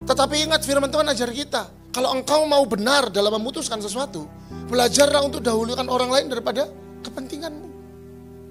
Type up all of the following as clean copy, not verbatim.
Tetapi ingat firman Tuhan ajar kita, kalau engkau mau benar dalam memutuskan sesuatu, belajarlah untuk dahulukan orang lain daripada kepentinganmu.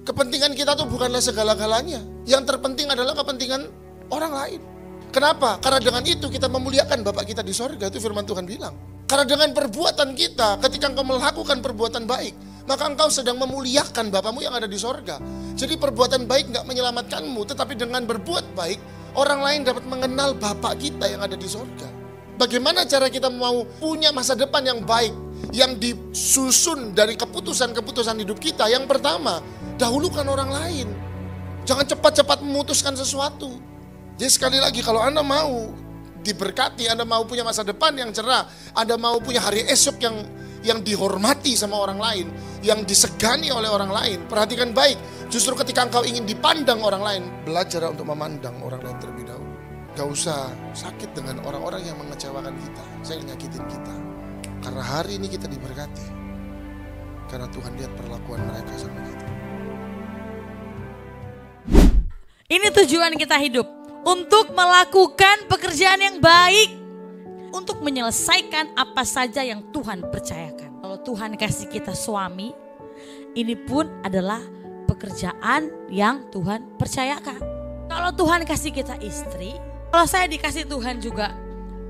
Kepentingan kita tuh bukanlah segala-galanya. Yang terpenting adalah kepentingan orang lain. Kenapa? Karena dengan itu kita memuliakan Bapa kita di sorga, itu firman Tuhan bilang. Karena dengan perbuatan kita, ketika engkau melakukan perbuatan baik, maka engkau sedang memuliakan Bapamu yang ada di sorga. Jadi perbuatan baik gak menyelamatkanmu, tetapi dengan berbuat baik, orang lain dapat mengenal Bapa kita yang ada di sorga. Bagaimana cara kita mau punya masa depan yang baik, yang disusun dari keputusan-keputusan hidup kita? Yang pertama, dahulukan orang lain. Jangan cepat-cepat memutuskan sesuatu. Jadi sekali lagi, kalau Anda mau diberkati, Anda mau punya masa depan yang cerah, Anda mau punya hari esok yang dihormati sama orang lain, yang disegani oleh orang lain, perhatikan baik. Justru ketika engkau ingin dipandang orang lain, belajar untuk memandang orang lain terlebih dahulu. Gak usah sakit dengan orang-orang yang mengecewakan kita, yang nyakitin kita. Karena hari ini kita diberkati, karena Tuhan lihat perlakuan mereka sama kita. Ini tujuan kita hidup, untuk melakukan pekerjaan yang baik, untuk menyelesaikan apa saja yang Tuhan percayakan. Kalau Tuhan kasih kita suami, ini pun adalah pekerjaan yang Tuhan percayakan. Kalau Tuhan kasih kita istri, kalau saya dikasih Tuhan juga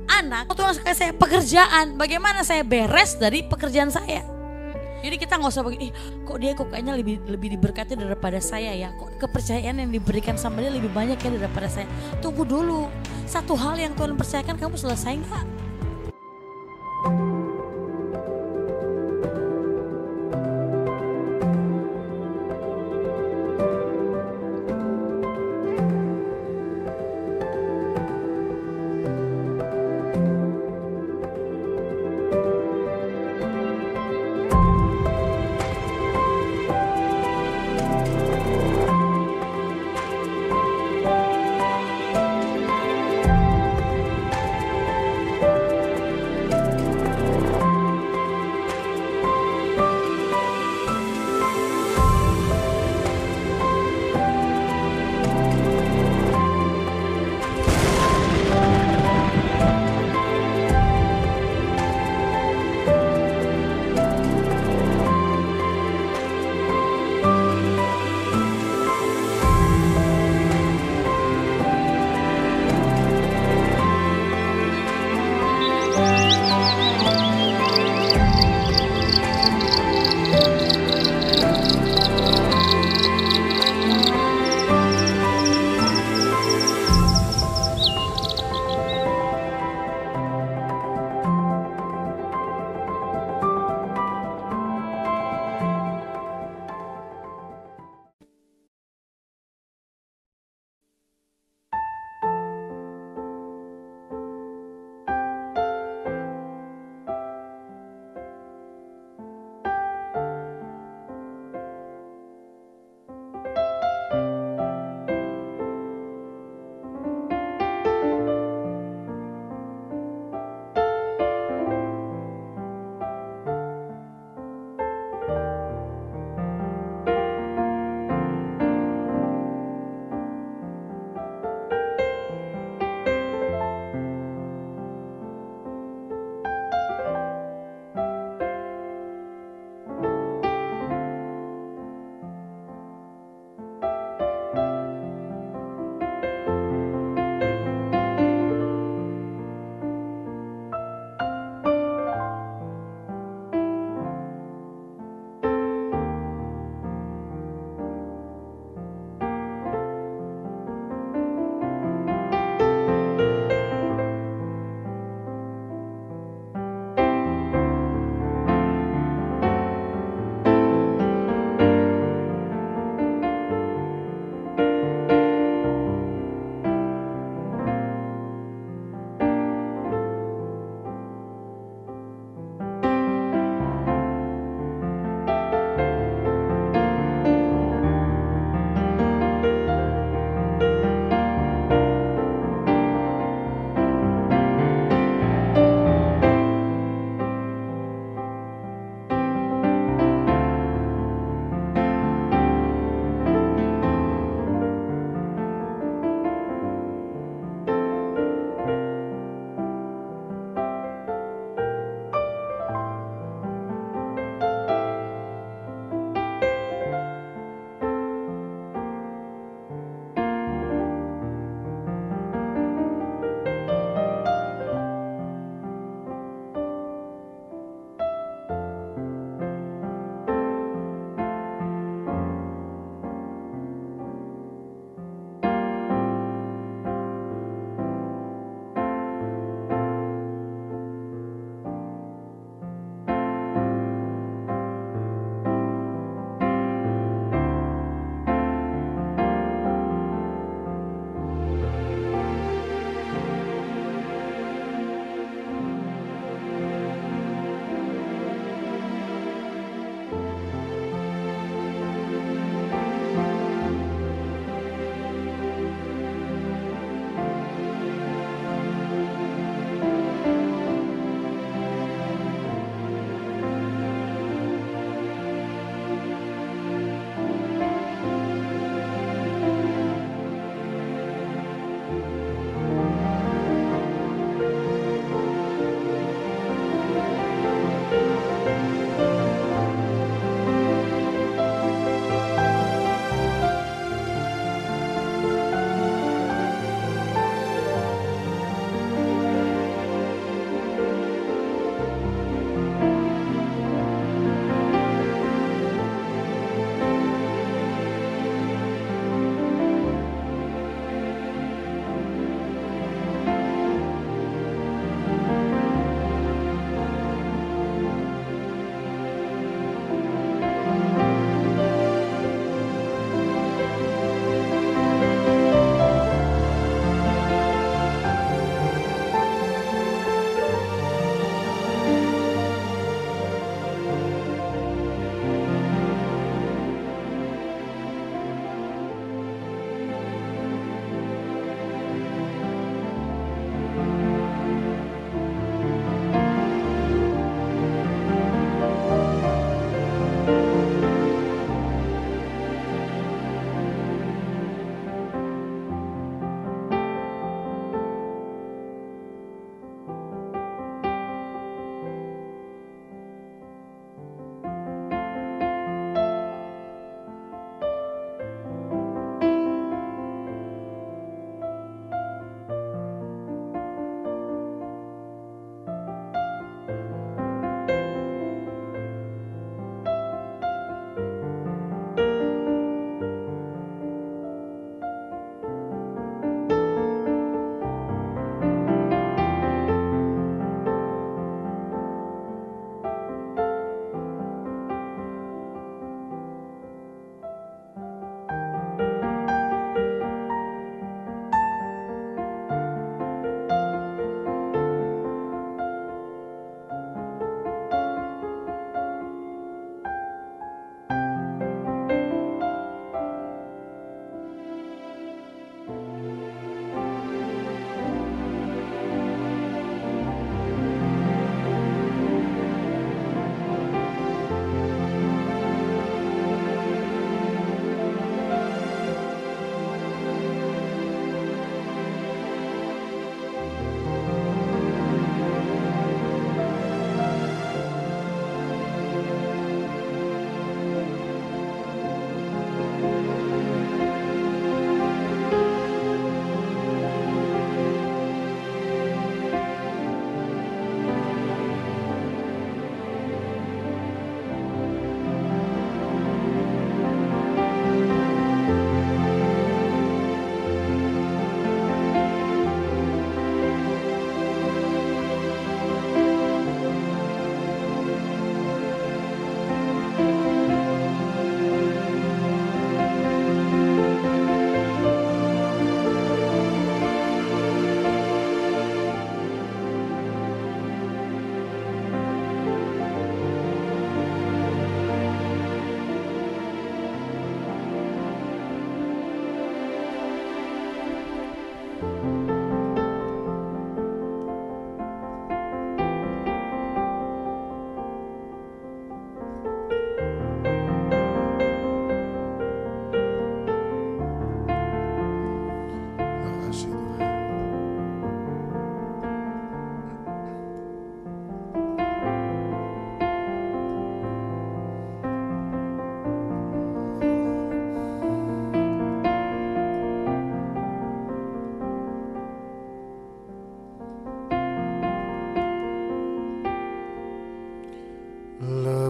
anak, kalau Tuhan kasih saya pekerjaan, bagaimana saya beres dari pekerjaan saya? Jadi kita nggak usah begini, kok dia kayaknya lebih diberkati daripada saya ya, kok kepercayaan yang diberikan sama dia lebih banyak ya daripada saya. Tunggu dulu, satu hal yang Tuhan percayakan kamu selesai nggak?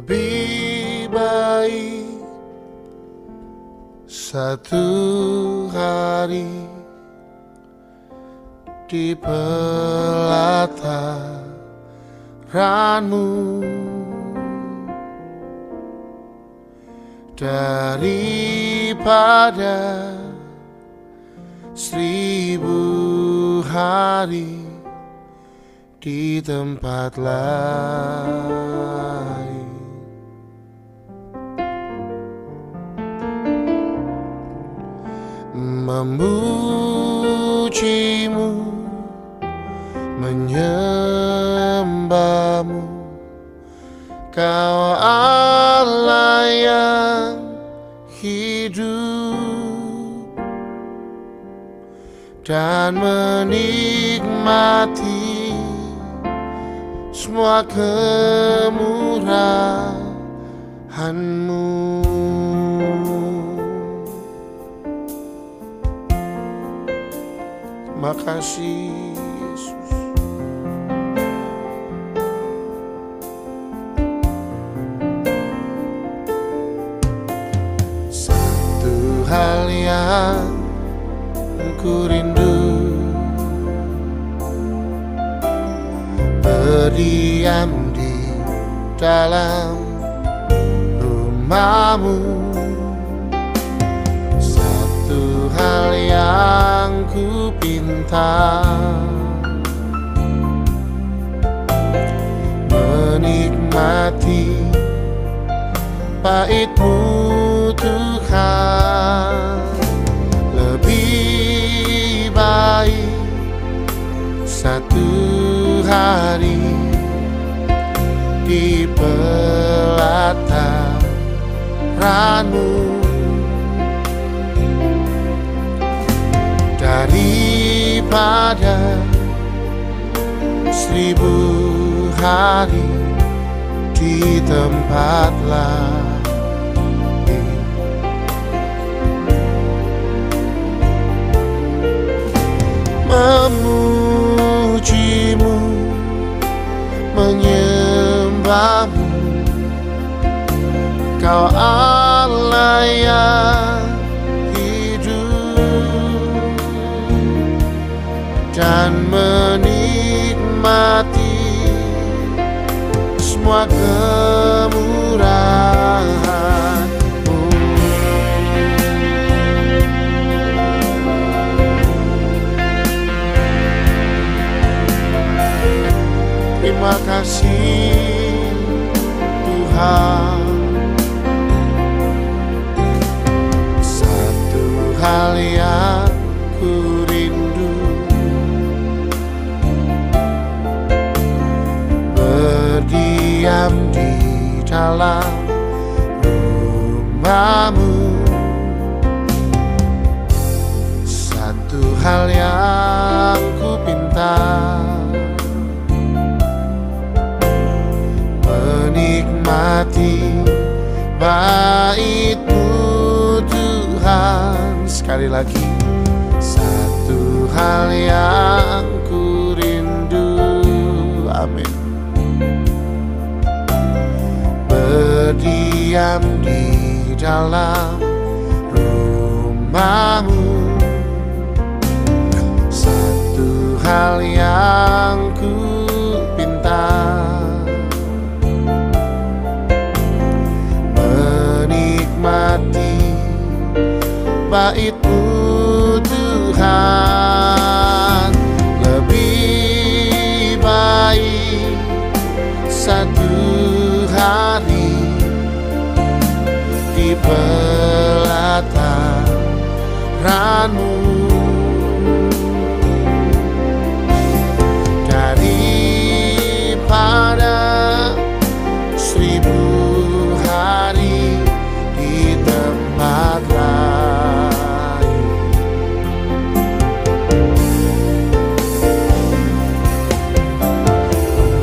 Lebih baik satu hari di pelataran-Mu daripada 1000 hari di tempat lain. Memuji-Mu, menyembah-Mu, Kau Allah yang hidup, dan menikmati semua kemurahan-Mu. Terima kasih Yesus. Satu hal yang ku rindu, berdiam di dalam rumah-Mu. Satu hal yang ku pinta, menikmati bait-Mu Tuhan. Lebih baik satu hari di pelataran-Mu daripada 1000 hari di tempat lain. Memuji-Mu, menyembah-Mu, Kau Allah yang hidup, dan menikmati semua kemurahan-Mu. Terima kasih Tuhan. Satu hal yang ku rindu, berdiam di dalam rumah-Mu. Satu hal yang ku pinta, menikmati bait-Mu Tuhan. Sekali lagi, satu hal yang ku rindu, amin, berdiam di dalam rumah-Mu. Satu hal yang ku pinta, menikmati bait-Mu Tuhan. Lebih baik satu hari di pelataran-Mu daripada 1000 hari di tempat lain.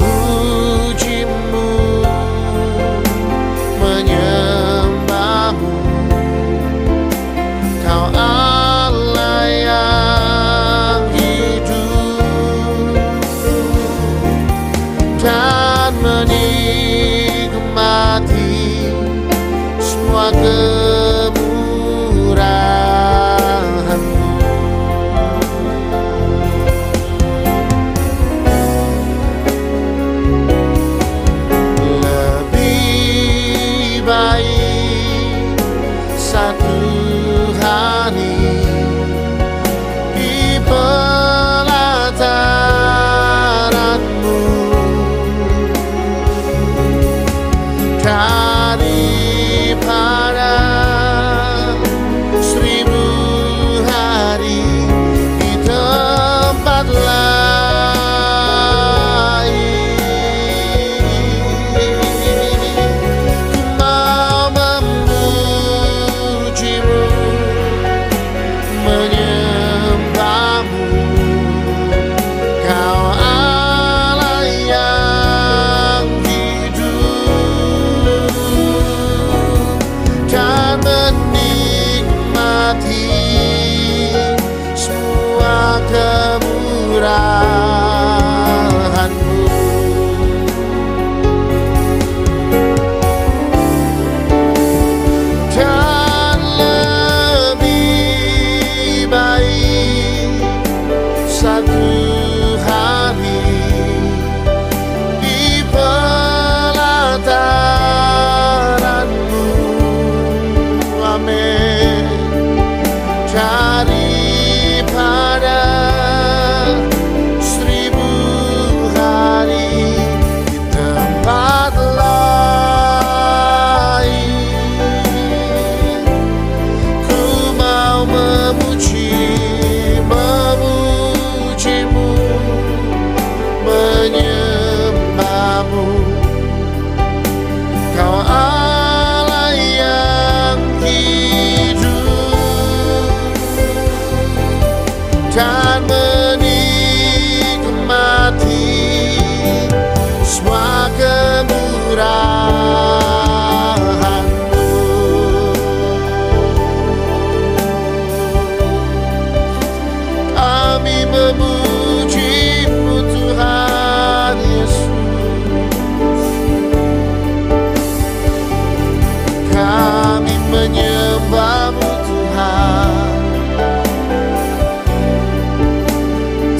Memuji-Mu, menyembah-Mu, Kau Allah semua kemurahan-Mu. Lebih baik satu hari di pelataran-Mu daripada 1000 hari di tempat lain. Ku mau memuji-Mu, menyembah-Mu, Kau Allah yang hidup, dan menikmati semua kemurahan-Mu. Dan lebih baik satu hari di pelataran-Mu, amin, daripada 1000 hari di tempat lain. Ku mau memuji-Mu, menyembah-Mu, Kau Allah yang hidup, dan menikmati semua kemurahan-Mu. Kami memuji-Mu Tuhan Yesus, kami menyembah-Mu Tuhan.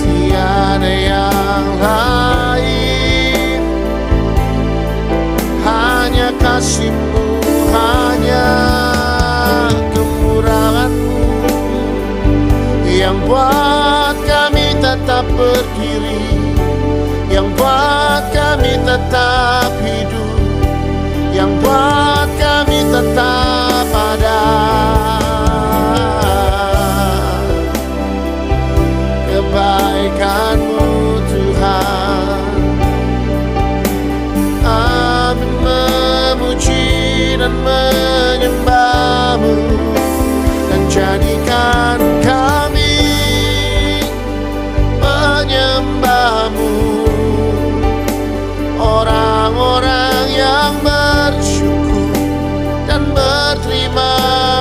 Tiada yang lain, hanya kasih-Mu, hanya kemurahan-Mu yang buat kami tetap berdiri, yang buat kami tetap hidup, yang buat kami tetap ada. Kebaikan-Mu Tuhan, kami memuji dan menyembah-Mu, dan jadikan kami menyembah-Mu, orang-orang yang bersyukur dan berterima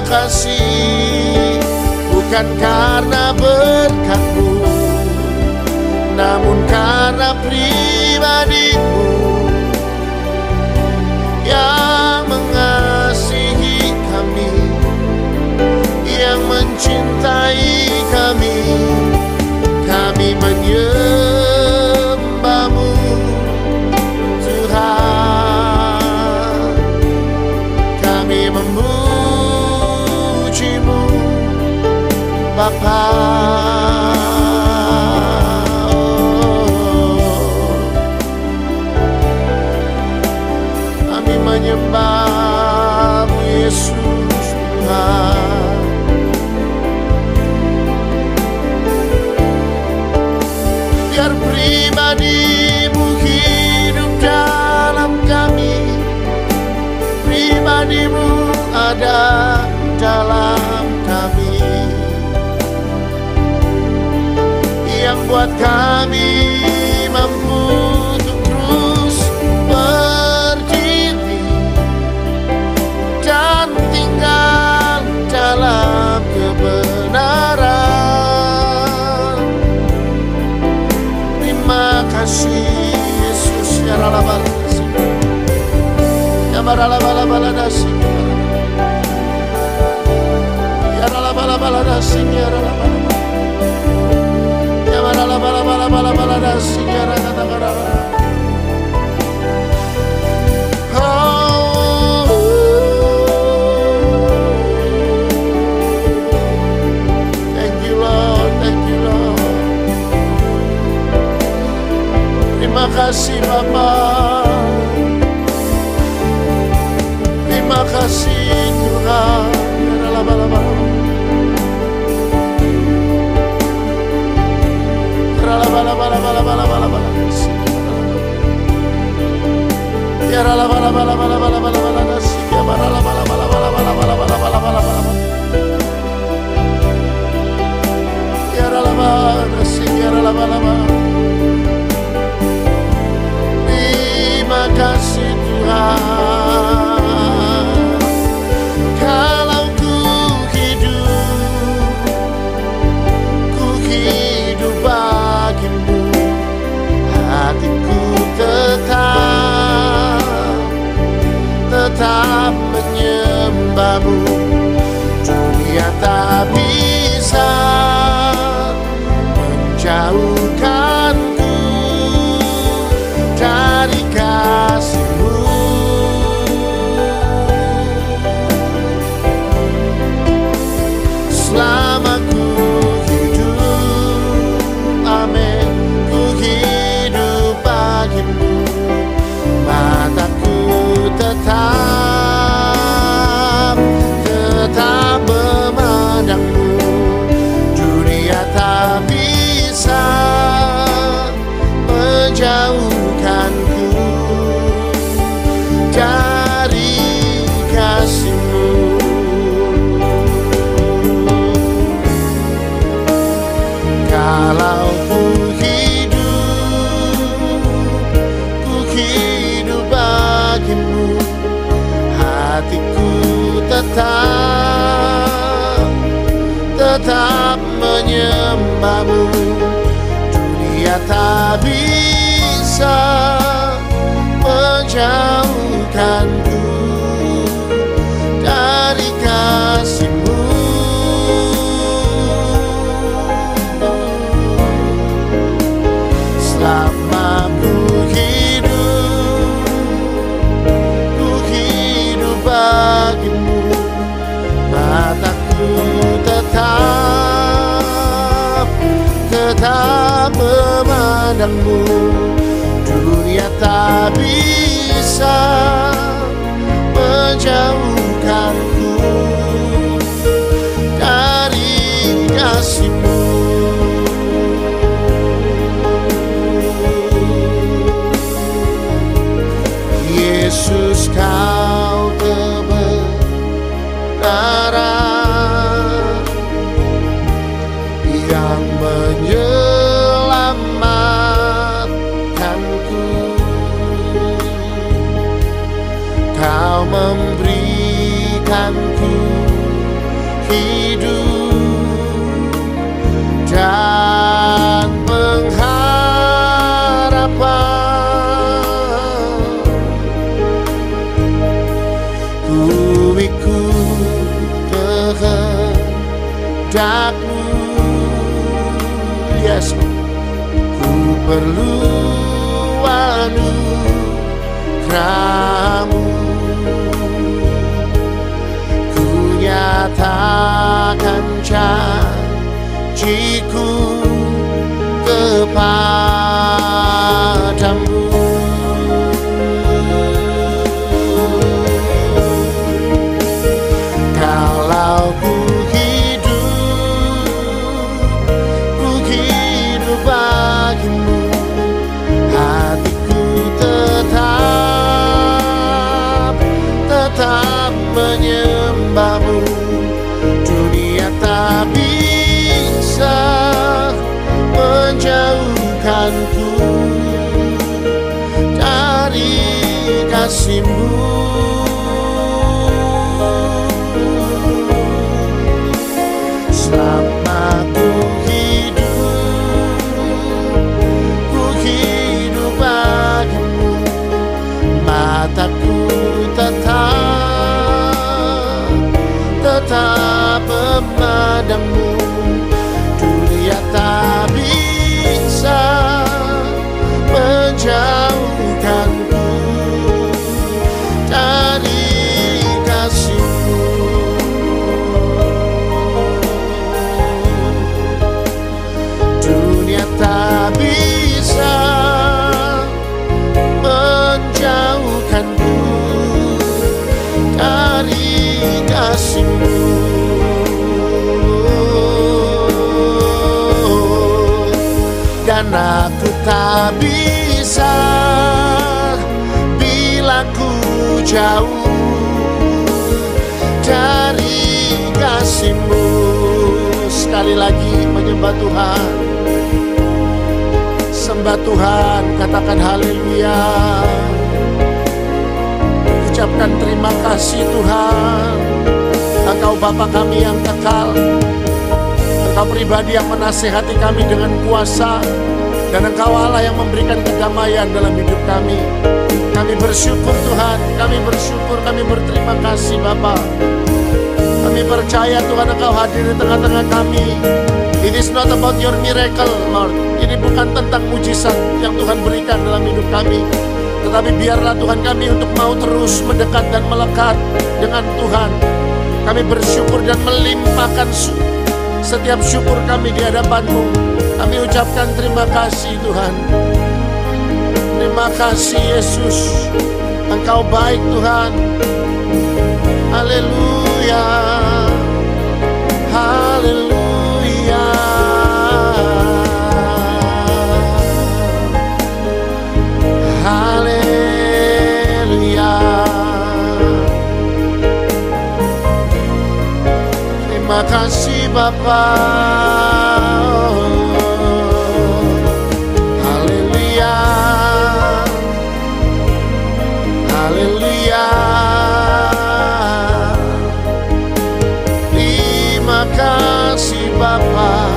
kasih, bukan karena berkat-Mu, namun karena pribadi-Mu yang mengasihi kami, yang mencintai kami. Kami menyembah-Mu Tuhan, kami memuji-Mu Bapa. Kami menyembah-Mu Yesus Tuhan. Biar pribadi-Mu hidup dalam kami, pribadi-Mu ada dalam kami, yang buat kami mampu untuk terus berdiri dan tinggal dalam kebenaran. Terima kasih Yesus, ya Rabbal Alamin, ya Rabbal Alamin. Terima kasih Bapa, terima kasih Tuhan. Terima kasih Tuhan. Kalau ku hidup bagimu, hatiku tetap menyembahmu. Dunia tak bisa menjauhkanku dari kasih-Mu. Selama ku hidup, amin, ku hidup bagimu. Mataku tetap memandangmu. Dunia tak bisa menjauhkanku dari kasih-Mu. Kalau ku hidup bagimu, hatiku tetap menyembahmu. Dunia tak bisa menjauhkanku dari kasih-Mu. Selama ku hidup bagimu, mataku tetap memandangmu. Dunia tak bisa menjauhkanku dari kasih-Mu. Yesus, Kau kebenaran yang menyelamatkanku. Kau memberikanku hidup dan pengharapan. Ku ikut kehendak-Mu, Yesus. Ku perlu anugerah-Mu. Ku nyatakan janjiku kepadamu. Kalau ku hidup bagimu, hatiku tetap menyembahmu. Dunia tak bisa menjauhkanku dari kasih-Mu. Selama ku hidup bagimu, mataku tetap memandangmu. tak bisa bila ku jauh dari kasih-Mu. Sekali lagi menyembah Tuhan, sembah Tuhan, katakan haleluya. Ucapkan terima kasih Tuhan, Engkau Bapa kami yang kekal, Engkau pribadi yang menasehati kami dengan kuasa, dan Engkau Allah yang memberikan kedamaian dalam hidup kami. Kami bersyukur Tuhan, kami bersyukur, kami berterima kasih Bapa. Kami percaya Tuhan Engkau hadir di tengah-tengah kami. It is not about your miracle, Lord. Ini bukan tentang mujizat yang Tuhan berikan dalam hidup kami, tetapi biarlah Tuhan kami untuk mau terus mendekat dan melekat dengan Tuhan. Kami bersyukur dan melimpahkan setiap syukur kami di hadapan-Mu. Kami ucapkan terima kasih Tuhan. Terima kasih Yesus, Engkau baik Tuhan. Haleluya, haleluya, haleluya. Terima kasih Bapa. Haleluya, haleluya. Terima kasih Bapa,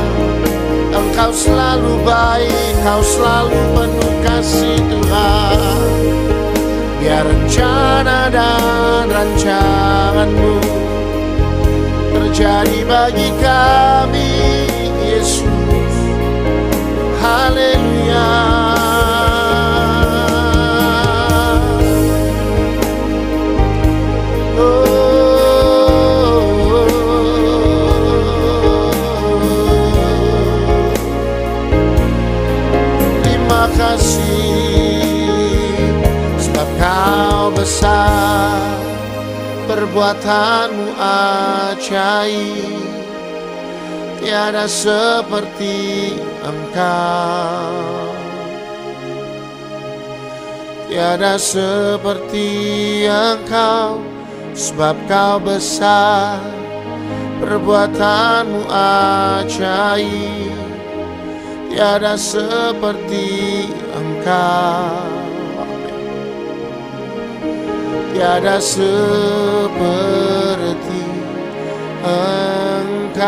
Engkau selalu baik, Engkau selalu penuh kasih Tuhan. Biar rencana dan rancangan-Mu terjadi bagi kami, Yesus. Haleluya. Terima kasih sebab Kau besar, perbuatan-Mu ajaib, tiada seperti Engkau, tiada seperti Engkau. Sebab Kau besar, perbuatan-Mu ajaib, tiada seperti Engkau, tiada seperti Engkau,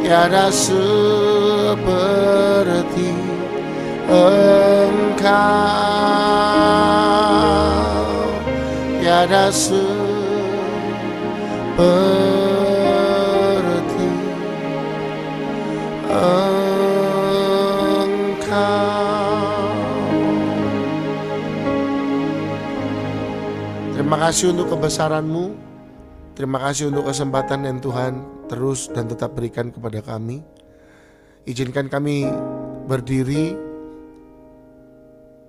tiada seperti Engkau, tiada seperti Engkau. Terima kasih untuk kebesaran-Mu. Terima kasih untuk kesempatan yang Tuhan terus dan tetap berikan kepada kami. Izinkan kami berdiri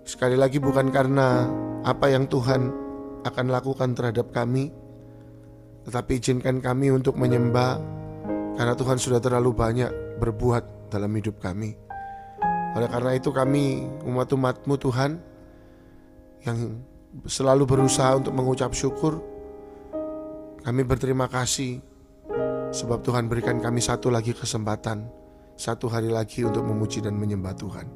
sekali lagi bukan karena apa yang Tuhan akan lakukan terhadap kami, tetapi izinkan kami untuk menyembah karena Tuhan sudah terlalu banyak berbuat dalam hidup kami. Oleh karena itu kami umat-umat-Mu Tuhan yang selalu berusaha untuk mengucap syukur, kami berterima kasih sebab Tuhan berikan kami satu lagi kesempatan, satu hari lagi untuk memuji dan menyembah Tuhan.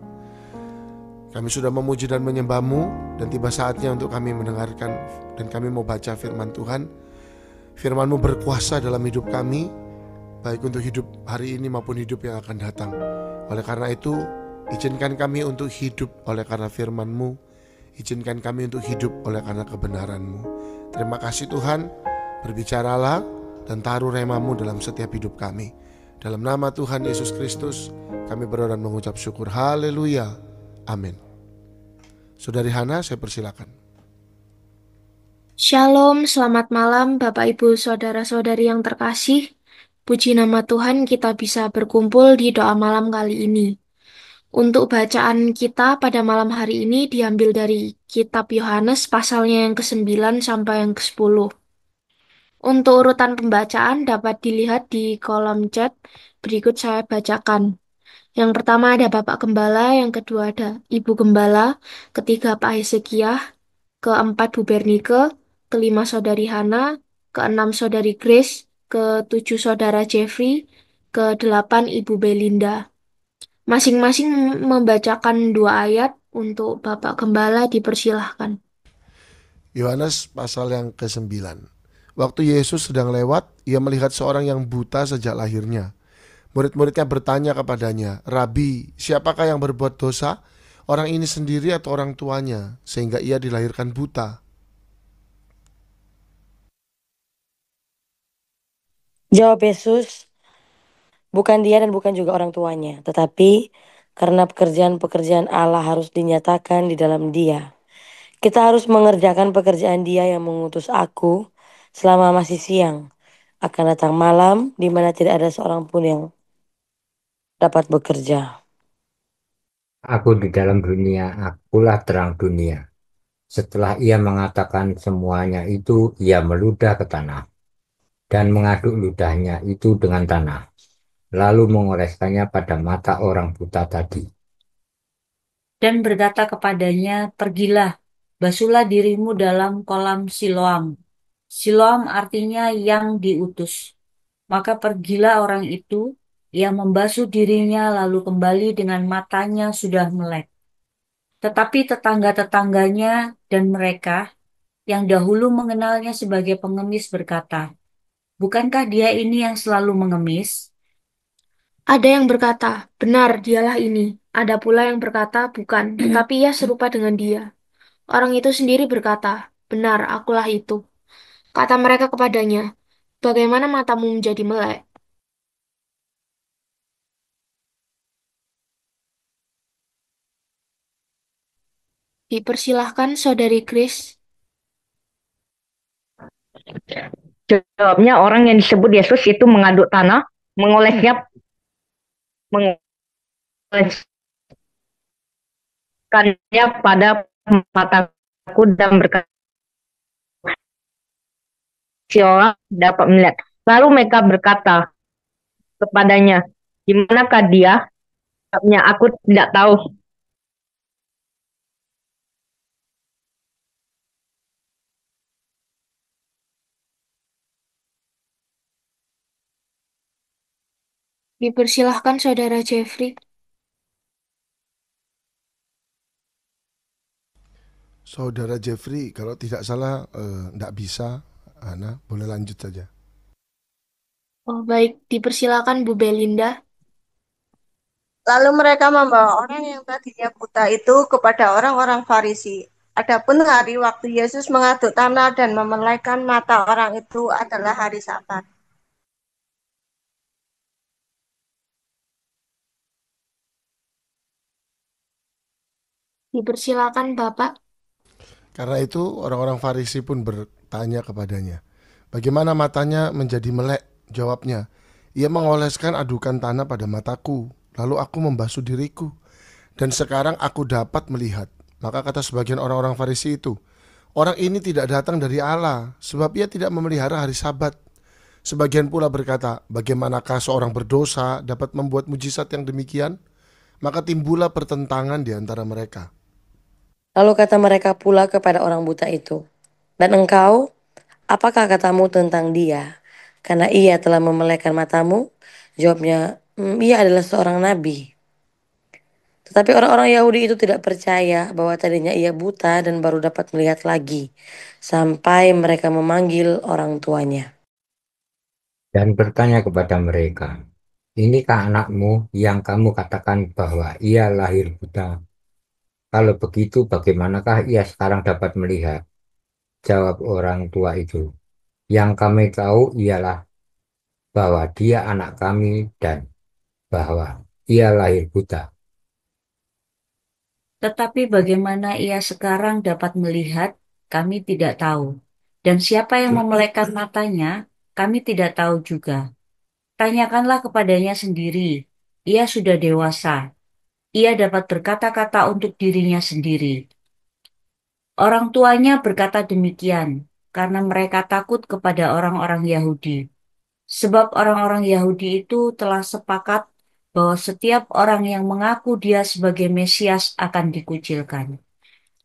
Kami sudah memuji dan menyembah-Mu, dan tiba saatnya untuk kami mendengarkan, dan kami mau baca firman Tuhan. Firman-Mu berkuasa dalam hidup kami, baik untuk hidup hari ini maupun hidup yang akan datang. Oleh karena itu, izinkan kami untuk hidup oleh karena firman-Mu. Izinkan kami untuk hidup oleh karena kebenaran-Mu. Terima kasih Tuhan, berbicaralah dan taruh rema-Mu dalam setiap hidup kami. Dalam nama Tuhan Yesus Kristus, kami berdoa dan mengucap syukur. Haleluya. Amin. Saudari Hana, saya persilakan. Shalom, selamat malam Bapak Ibu Saudara-saudari yang terkasih. Puji nama Tuhan kita bisa berkumpul di doa malam kali ini. Untuk bacaan kita pada malam hari ini diambil dari kitab Yohanes pasalnya yang ke-9 sampai yang ke-10. Untuk urutan pembacaan dapat dilihat di kolom chat, berikut saya bacakan. Yang pertama ada Bapak Gembala, yang kedua ada Ibu Gembala, ketiga Pak Hezekiah, keempat Bu Bernike, kelima Saudari Hana, keenam Saudari Grace, ketujuh Saudara Jeffrey, kedelapan Ibu Belinda. Masing-masing membacakan 2 ayat untuk Bapak Gembala dipersilahkan. Yohanes pasal yang ke-9. Waktu Yesus sedang lewat, ia melihat seorang yang buta sejak lahirnya. Murid-muridnya bertanya kepadanya, "Rabi, siapakah yang berbuat dosa? Orang ini sendiri atau orang tuanya, sehingga ia dilahirkan buta?" Jawab Yesus, bukan dia dan bukan juga orang tuanya, tetapi karena pekerjaan-pekerjaan Allah harus dinyatakan di dalam dia. Kita harus mengerjakan pekerjaan dia yang mengutus aku selama masih siang. Akan datang malam di mana tidak ada seorang pun yang dapat bekerja. Aku di dalam dunia, akulah terang dunia. Setelah ia mengatakan semuanya itu, ia meludah ke tanah dan mengaduk ludahnya itu dengan tanah, lalu mengoleskannya pada mata orang buta tadi. Dan berkata kepadanya, "Pergilah, basuhlah dirimu dalam kolam Siloam." Siloam artinya yang diutus. Maka pergilah orang itu, ia membasuh dirinya lalu kembali dengan matanya sudah melek. Tetapi tetangga-tetangganya dan mereka yang dahulu mengenalnya sebagai pengemis berkata, "Bukankah dia ini yang selalu mengemis?" Ada yang berkata, "Benar, dialah ini." Ada pula yang berkata, "Bukan, tetapi ia serupa dengan dia." Orang itu sendiri berkata, "Benar, akulah itu." Kata mereka kepadanya, "Bagaimana matamu menjadi melek?" Dipersilahkan Saudari Chris. Jawabnya, orang yang disebut Yesus itu mengaduk tanah, mengoleskannya pada mataku dan berkata, "Si orang dapat melihat." Lalu mereka berkata kepadanya, "Di manakah dia?" Jawabnya, "Aku tidak tahu." Dipersilahkan Saudara Jeffrey. Saudara Jeffrey, kalau tidak salah tidak bisa, Ana boleh lanjut saja. Oh baik, dipersilakan Bu Belinda. Lalu mereka membawa orang yang tadinya buta itu kepada orang-orang Farisi. Adapun hari waktu Yesus mengaduk tanah dan memelaikan mata orang itu adalah hari Sabat. Dipersilakan Bapak. Karena itu orang-orang Farisi pun bertanya kepadanya, "Bagaimana matanya menjadi melek?" Jawabnya, "Ia mengoleskan adukan tanah pada mataku, lalu aku membasuh diriku, dan sekarang aku dapat melihat." Maka kata sebagian orang-orang Farisi itu, "Orang ini tidak datang dari Allah, sebab ia tidak memelihara hari Sabat." Sebagian pula berkata, "Bagaimanakah seorang berdosa dapat membuat mujizat yang demikian?" Maka timbullah pertentangan di antara mereka. Lalu kata mereka pula kepada orang buta itu, "Dan engkau, apakah katamu tentang dia? Karena ia telah memelekkan matamu?" Jawabnya, "Ia adalah seorang nabi." Tetapi orang-orang Yahudi itu tidak percaya bahwa tadinya ia buta dan baru dapat melihat lagi, sampai mereka memanggil orang tuanya. Dan bertanya kepada mereka, "Inikah anakmu yang kamu katakan bahwa ia lahir buta? Kalau begitu, bagaimanakah ia sekarang dapat melihat?" Jawab orang tua itu, "Yang kami tahu ialah bahwa dia anak kami dan bahwa ia lahir buta. Tetapi bagaimana ia sekarang dapat melihat, kami tidak tahu. Dan siapa yang memelekkan matanya, kami tidak tahu juga. Tanyakanlah kepadanya sendiri. Ia sudah dewasa. Ia dapat berkata-kata untuk dirinya sendiri. Orang tuanya berkata demikian karena mereka takut kepada orang-orang Yahudi. Sebab orang-orang Yahudi itu telah sepakat bahwa setiap orang yang mengaku dia sebagai Mesias akan dikucilkan.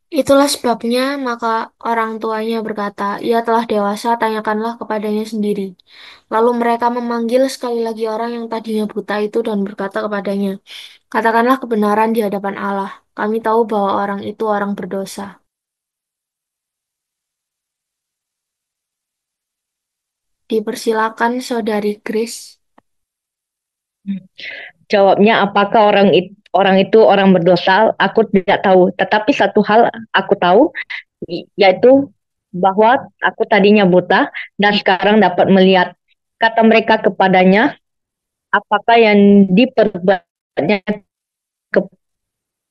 Itulah sebabnya maka orang tuanya berkata, ia telah dewasa, tanyakanlah kepadanya sendiri. Lalu mereka memanggil sekali lagi orang yang tadinya buta itu dan berkata kepadanya, katakanlah kebenaran di hadapan Allah. Kami tahu bahwa orang itu orang berdosa. Dipersilakan Saudari Grace. Jawabnya, apakah orang itu orang berdosa? Aku tidak tahu. Tetapi satu hal aku tahu, yaitu bahwa aku tadinya buta dan sekarang dapat melihat. Kata mereka kepadanya, apakah yang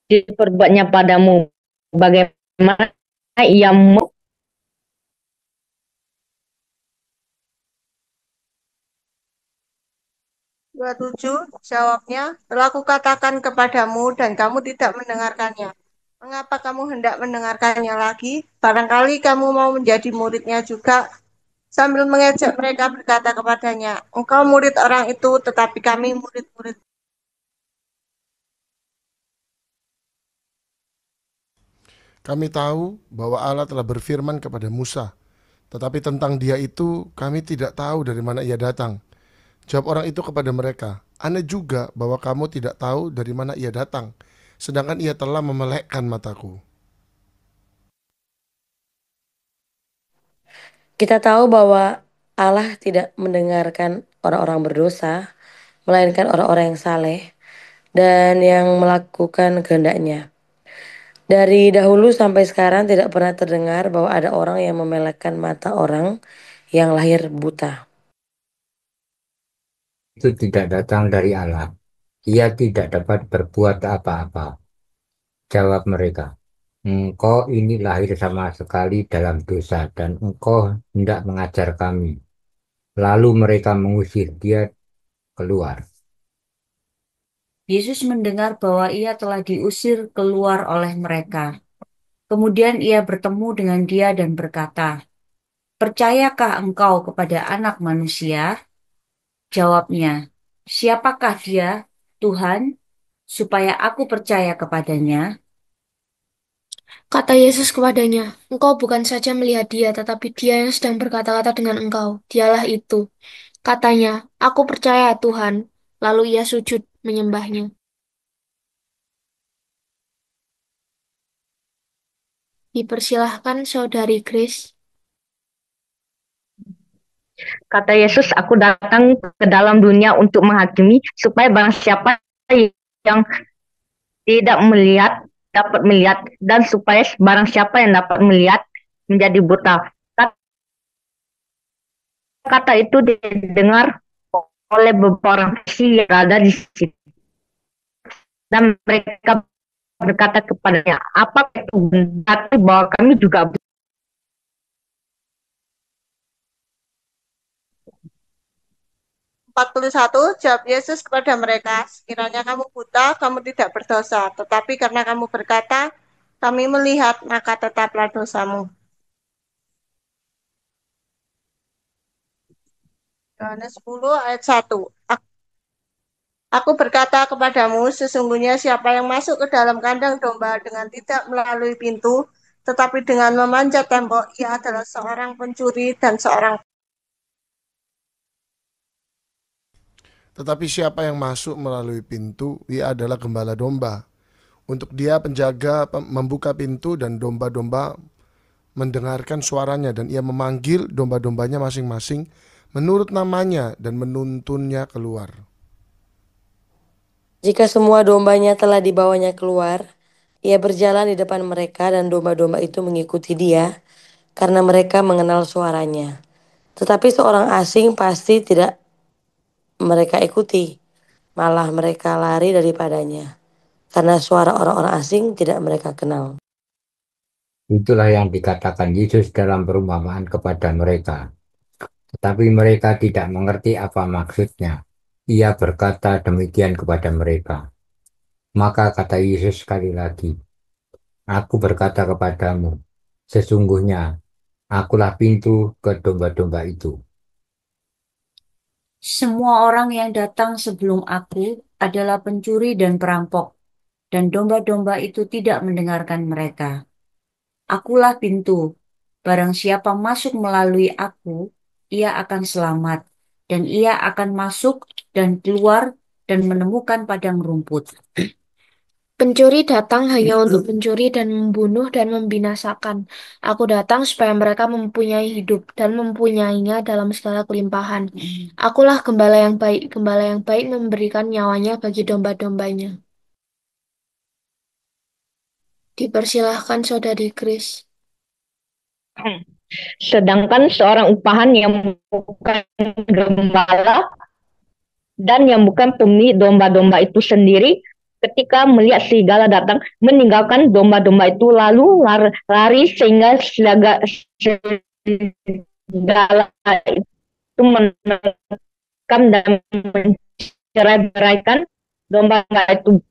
diperbuatnya padamu? Bagaimana ia 27, jawabnya, telah kukatakan kepadamu dan kamu tidak mendengarkannya. Mengapa kamu hendak mendengarkannya lagi? Barangkali kamu mau menjadi muridnya juga. Sambil mengejek mereka berkata kepadanya, engkau murid orang itu, tetapi kami murid-murid. Kami tahu bahwa Allah telah berfirman kepada Musa, tetapi tentang dia itu kami tidak tahu dari mana ia datang. Jawab orang itu kepada mereka, aneh juga bahwa kamu tidak tahu dari mana ia datang, sedangkan ia telah memelekkan mataku. Kita tahu bahwa Allah tidak mendengarkan orang-orang berdosa, melainkan orang-orang yang saleh dan yang melakukan kehendaknya. Dari dahulu sampai sekarang tidak pernah terdengar bahwa ada orang yang memelekkan mata orang yang lahir buta. Itu tidak datang dari Allah. Ia tidak dapat berbuat apa-apa. Jawab mereka, engkau ini lahir sama sekali dalam dosa dan engkau hendak mengajar kami. Lalu mereka mengusir dia keluar. Yesus mendengar bahwa ia telah diusir keluar oleh mereka. Kemudian ia bertemu dengan dia dan berkata, percayakah engkau kepada Anak Manusia? Jawabnya, siapakah dia, Tuhan, supaya aku percaya kepadanya? Kata Yesus kepadanya, engkau bukan saja melihat dia, tetapi dia yang sedang berkata-kata dengan engkau. Dialah itu. Katanya, aku percaya Tuhan. Lalu ia sujud menyembahnya. Dipersilahkan Saudari Grace. Kata Yesus, aku datang ke dalam dunia untuk menghakimi, supaya barang siapa yang tidak melihat dapat melihat, dan supaya barang siapa yang dapat melihat menjadi buta. Kata itu didengar oleh beberapa orang Farisi yang ada di situ, dan mereka berkata kepadanya, apa itu berarti bahwa kami juga 41, jawab Yesus kepada mereka, sekiranya kamu buta, kamu tidak berdosa. Tetapi karena kamu berkata, kami melihat, maka tetaplah dosamu. Yohanes 10 ayat 1. Aku berkata kepadamu, sesungguhnya siapa yang masuk ke dalam kandang domba dengan tidak melalui pintu, tetapi dengan memanjat tembok, ia adalah seorang pencuri dan seorang. Tetapi siapa yang masuk melalui pintu, ia adalah gembala domba. Untuk dia penjaga membuka pintu dan domba-domba mendengarkan suaranya dan ia memanggil domba-dombanya masing-masing menurut namanya dan menuntunnya keluar. Jika semua dombanya telah dibawanya keluar, ia berjalan di depan mereka dan domba-domba itu mengikuti dia karena mereka mengenal suaranya. Tetapi seorang asing pasti tidak mereka ikuti, malah mereka lari daripadanya karena suara orang-orang asing tidak mereka kenal. Itulah yang dikatakan Yesus dalam perumpamaan kepada mereka. Tetapi mereka tidak mengerti apa maksudnya. Ia berkata demikian kepada mereka. Maka kata Yesus sekali lagi, aku berkata kepadamu, sesungguhnya akulah pintu ke domba-domba itu. Semua orang yang datang sebelum aku adalah pencuri dan perampok, dan domba-domba itu tidak mendengarkan mereka. Akulah pintu. Barang siapa masuk melalui aku, ia akan selamat, dan ia akan masuk dan keluar dan menemukan padang rumput. Pencuri datang hanya untuk mencuri dan membunuh dan membinasakan. Aku datang supaya mereka mempunyai hidup dan mempunyainya dalam segala kelimpahan. Akulah gembala yang baik. Gembala yang baik memberikan nyawanya bagi domba-dombanya. Dipersilahkan Saudari Kris. Sedangkan seorang upahan yang bukan gembala dan yang bukan pemilik domba-domba itu sendiri, ketika melihat serigala datang, meninggalkan domba-domba itu lalu lari sehingga serigala itu menerkam dan mencerai-beraikan domba itu.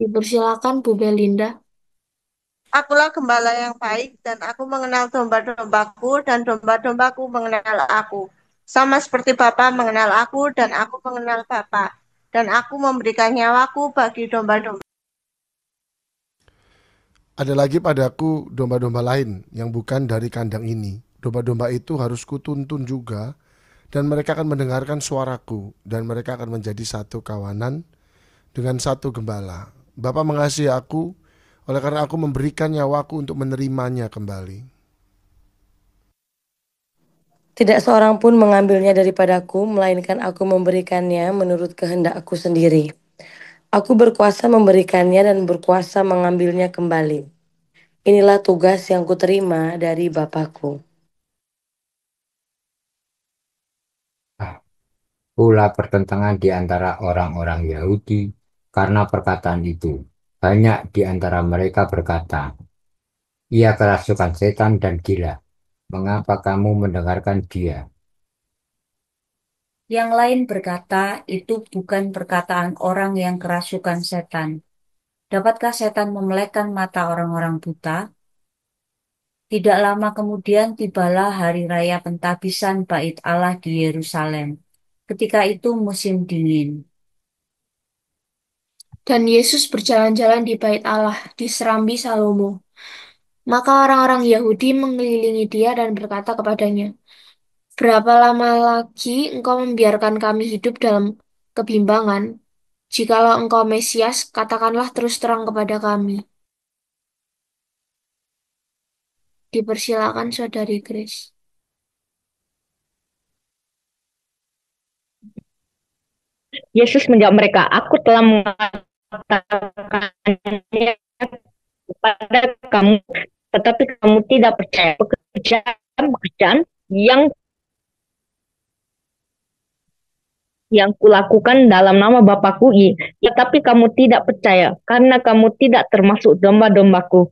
Dipersilakan Bu Belinda. Akulah gembala yang baik dan aku mengenal domba-dombaku dan domba-dombaku mengenal aku. Sama seperti Bapa mengenal aku dan aku mengenal Bapa. Dan aku memberikan nyawaku bagi domba-domba. Ada lagi padaku domba-domba lain yang bukan dari kandang ini. Domba-domba itu harus kutuntun juga, dan mereka akan mendengarkan suaraku, dan mereka akan menjadi satu kawanan dengan satu gembala. Bapa mengasihi aku, oleh karena aku memberikan nyawaku untuk menerimanya kembali. Tidak seorang pun mengambilnya daripadaku, melainkan aku memberikannya menurut kehendakku sendiri. Aku berkuasa memberikannya dan berkuasa mengambilnya kembali. Inilah tugas yang kuterima dari Bapakku. Pula pertentangan di antara orang-orang Yahudi karena perkataan itu. Banyak di antara mereka berkata, ia kerasukan setan dan gila. Mengapa kamu mendengarkan dia? Yang lain berkata, itu bukan perkataan orang yang kerasukan setan. Dapatkah setan memelekkan mata orang-orang buta? Tidak lama kemudian tibalah hari raya pentabisan Bait Allah di Yerusalem. Ketika itu musim dingin. Dan Yesus berjalan-jalan di bait Allah di serambi Salomo. Maka orang-orang Yahudi mengelilingi dia dan berkata kepadanya, "Berapa lama lagi engkau membiarkan kami hidup dalam kebimbangan? Jikalau engkau Mesias, katakanlah terus terang kepada kami." Dipersilakan Saudari Grace. Yesus menjawab mereka, aku telah mengatakannya kepada kamu, tetapi kamu tidak percaya. Pekerjaan yang kulakukan dalam nama Bapakku, tetapi kamu tidak percaya, karena kamu tidak termasuk domba-dombaku.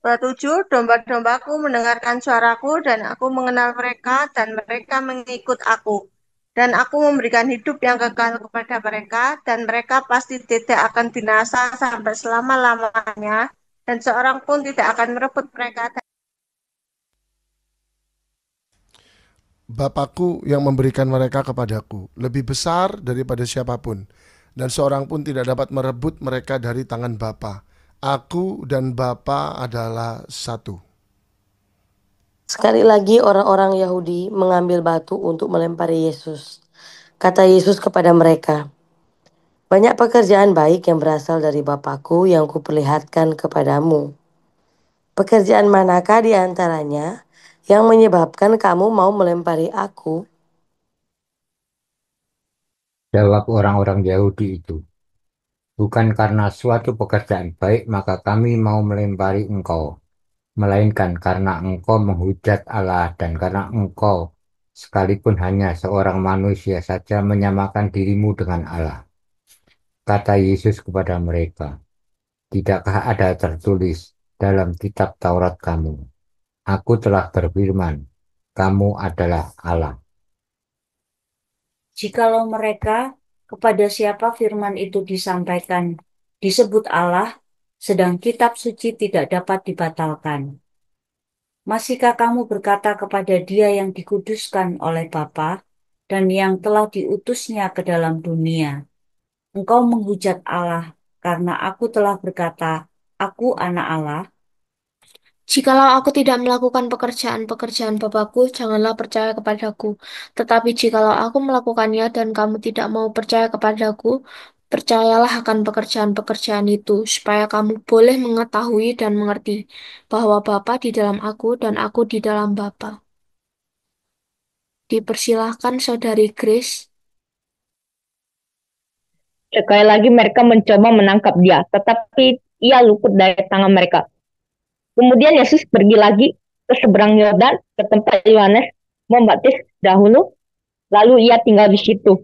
Bab 7, domba-dombaku mendengarkan suaraku dan aku mengenal mereka dan mereka mengikut aku. Dan aku memberikan hidup yang kekal kepada mereka dan mereka pasti tidak akan binasa sampai selama-lamanya dan seorang pun tidak akan merebut mereka. Bapakku yang memberikan mereka kepadaku lebih besar daripada siapapun, dan seorang pun tidak dapat merebut mereka dari tangan Bapa. Aku dan Bapa adalah satu. Sekali lagi orang-orang Yahudi mengambil batu untuk melempari Yesus. Kata Yesus kepada mereka, banyak pekerjaan baik yang berasal dari Bapakku yang kuperlihatkan kepadamu. Pekerjaan manakah di antaranya yang menyebabkan kamu mau melempari aku? Jawab orang-orang Yahudi itu, bukan karena suatu pekerjaan baik maka kami mau melempari engkau, melainkan karena engkau menghujat Allah dan karena engkau, sekalipun hanya seorang manusia saja, menyamakan dirimu dengan Allah. Kata Yesus kepada mereka, tidakkah ada tertulis dalam kitab Taurat kamu, aku telah berfirman, kamu adalah Allah. Jikalau mereka kepada siapa firman itu disampaikan disebut Allah, sedang kitab suci tidak dapat dibatalkan. Masihkah kamu berkata kepada Dia yang dikuduskan oleh Bapa dan yang telah diutusnya ke dalam dunia, engkau menghujat Allah karena aku telah berkata, aku anak Allah? Jikalau aku tidak melakukan pekerjaan-pekerjaan Bapakku, janganlah percaya kepadaku. Tetapi jikalau aku melakukannya dan kamu tidak mau percaya kepadaku, percayalah akan pekerjaan-pekerjaan itu, supaya kamu boleh mengetahui dan mengerti bahwa Bapa di dalam aku dan aku di dalam Bapa. Dipersilahkan Saudari Grace. Sekali lagi mereka mencoba menangkap dia, tetapi ia luput dari tangan mereka. Kemudian Yesus pergi lagi ke seberang Yordan, ke tempat Yohanes membaptis dahulu, lalu ia tinggal di situ.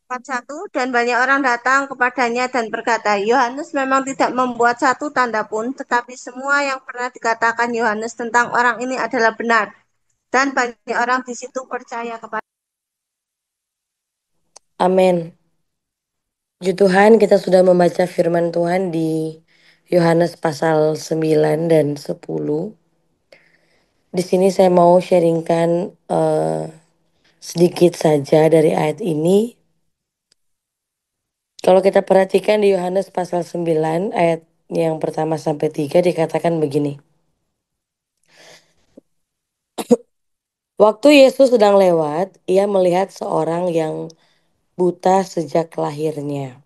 Ayat 1, dan banyak orang datang kepadanya dan berkata, Yohanes memang tidak membuat satu tanda pun, tetapi semua yang pernah dikatakan Yohanes tentang orang ini adalah benar. Dan banyak orang di situ percaya kepada. Amin. Puji Tuhan, kita sudah membaca firman Tuhan di Yohanes pasal 9 dan 10. Di sini saya mau sharingkan sedikit saja dari ayat ini. Kalau kita perhatikan di Yohanes pasal 9 ayat yang pertama sampai 3 dikatakan begini. Waktu Yesus sedang lewat, ia melihat seorang yang buta sejak lahirnya.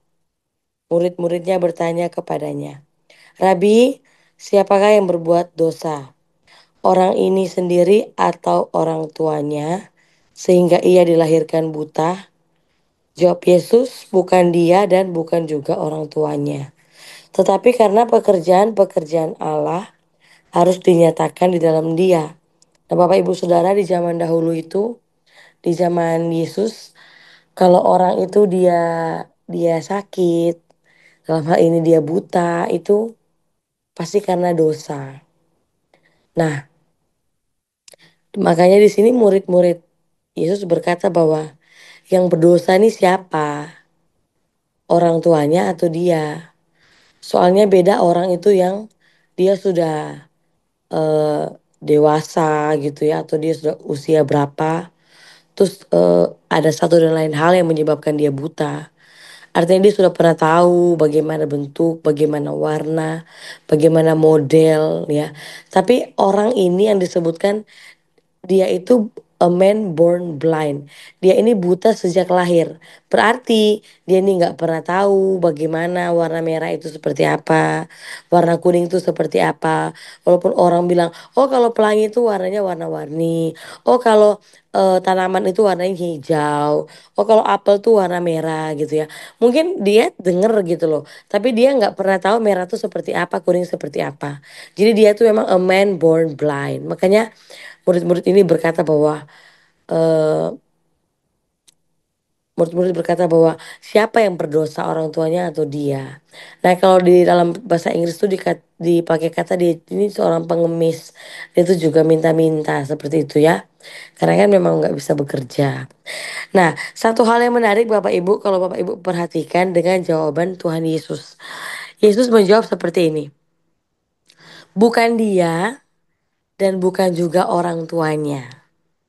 Murid-muridnya bertanya kepadanya, Rabi, siapakah yang berbuat dosa? Orang ini sendiri atau orang tuanya, sehingga ia dilahirkan buta? Jawab Yesus, bukan dia dan bukan juga orang tuanya. Tetapi karena pekerjaan-pekerjaan Allah harus dinyatakan di dalam dia. Nah, Bapak Ibu Saudara, di zaman dahulu itu, di zaman Yesus, kalau orang itu dia sakit, dalam hal ini dia buta, itu pasti karena dosa. Nah, makanya di sini murid-murid Yesus berkata bahwa yang berdosa ini siapa? Orang tuanya atau dia? Soalnya beda orang itu yang dia sudah eh, dewasa gitu ya, atau dia sudah usia berapa, terus ada satu dan lain hal yang menyebabkan dia buta. Artinya dia sudah pernah tahu bagaimana bentuk, bagaimana warna, bagaimana model ya. Tapi orang ini yang disebutkan dia itu a man born blind. Dia ini buta sejak lahir. Berarti dia ini nggak pernah tahu bagaimana warna merah itu seperti apa, warna kuning itu seperti apa. Walaupun orang bilang, oh kalau pelangi itu warnanya warna-warni. Oh kalau tanaman itu warnanya hijau. Oh kalau apel tuh warna merah gitu ya. Mungkin dia denger gitu loh. Tapi dia nggak pernah tahu merah tuh seperti apa, kuning seperti apa. Jadi dia tuh memang a man born blind. Makanya murid-murid ini berkata bahwa eh, murid-murid berkata bahwa siapa yang berdosa, orang tuanya atau dia. Nah kalau di dalam bahasa Inggris tuh dipakai kata dia ini seorang pengemis. Dia tuh juga minta-minta seperti itu ya. Karena kan memang nggak bisa bekerja. Nah satu hal yang menarik Bapak Ibu, kalau Bapak Ibu perhatikan dengan jawaban Tuhan Yesus. Yesus menjawab seperti ini. Bukan dia dan bukan juga orang tuanya.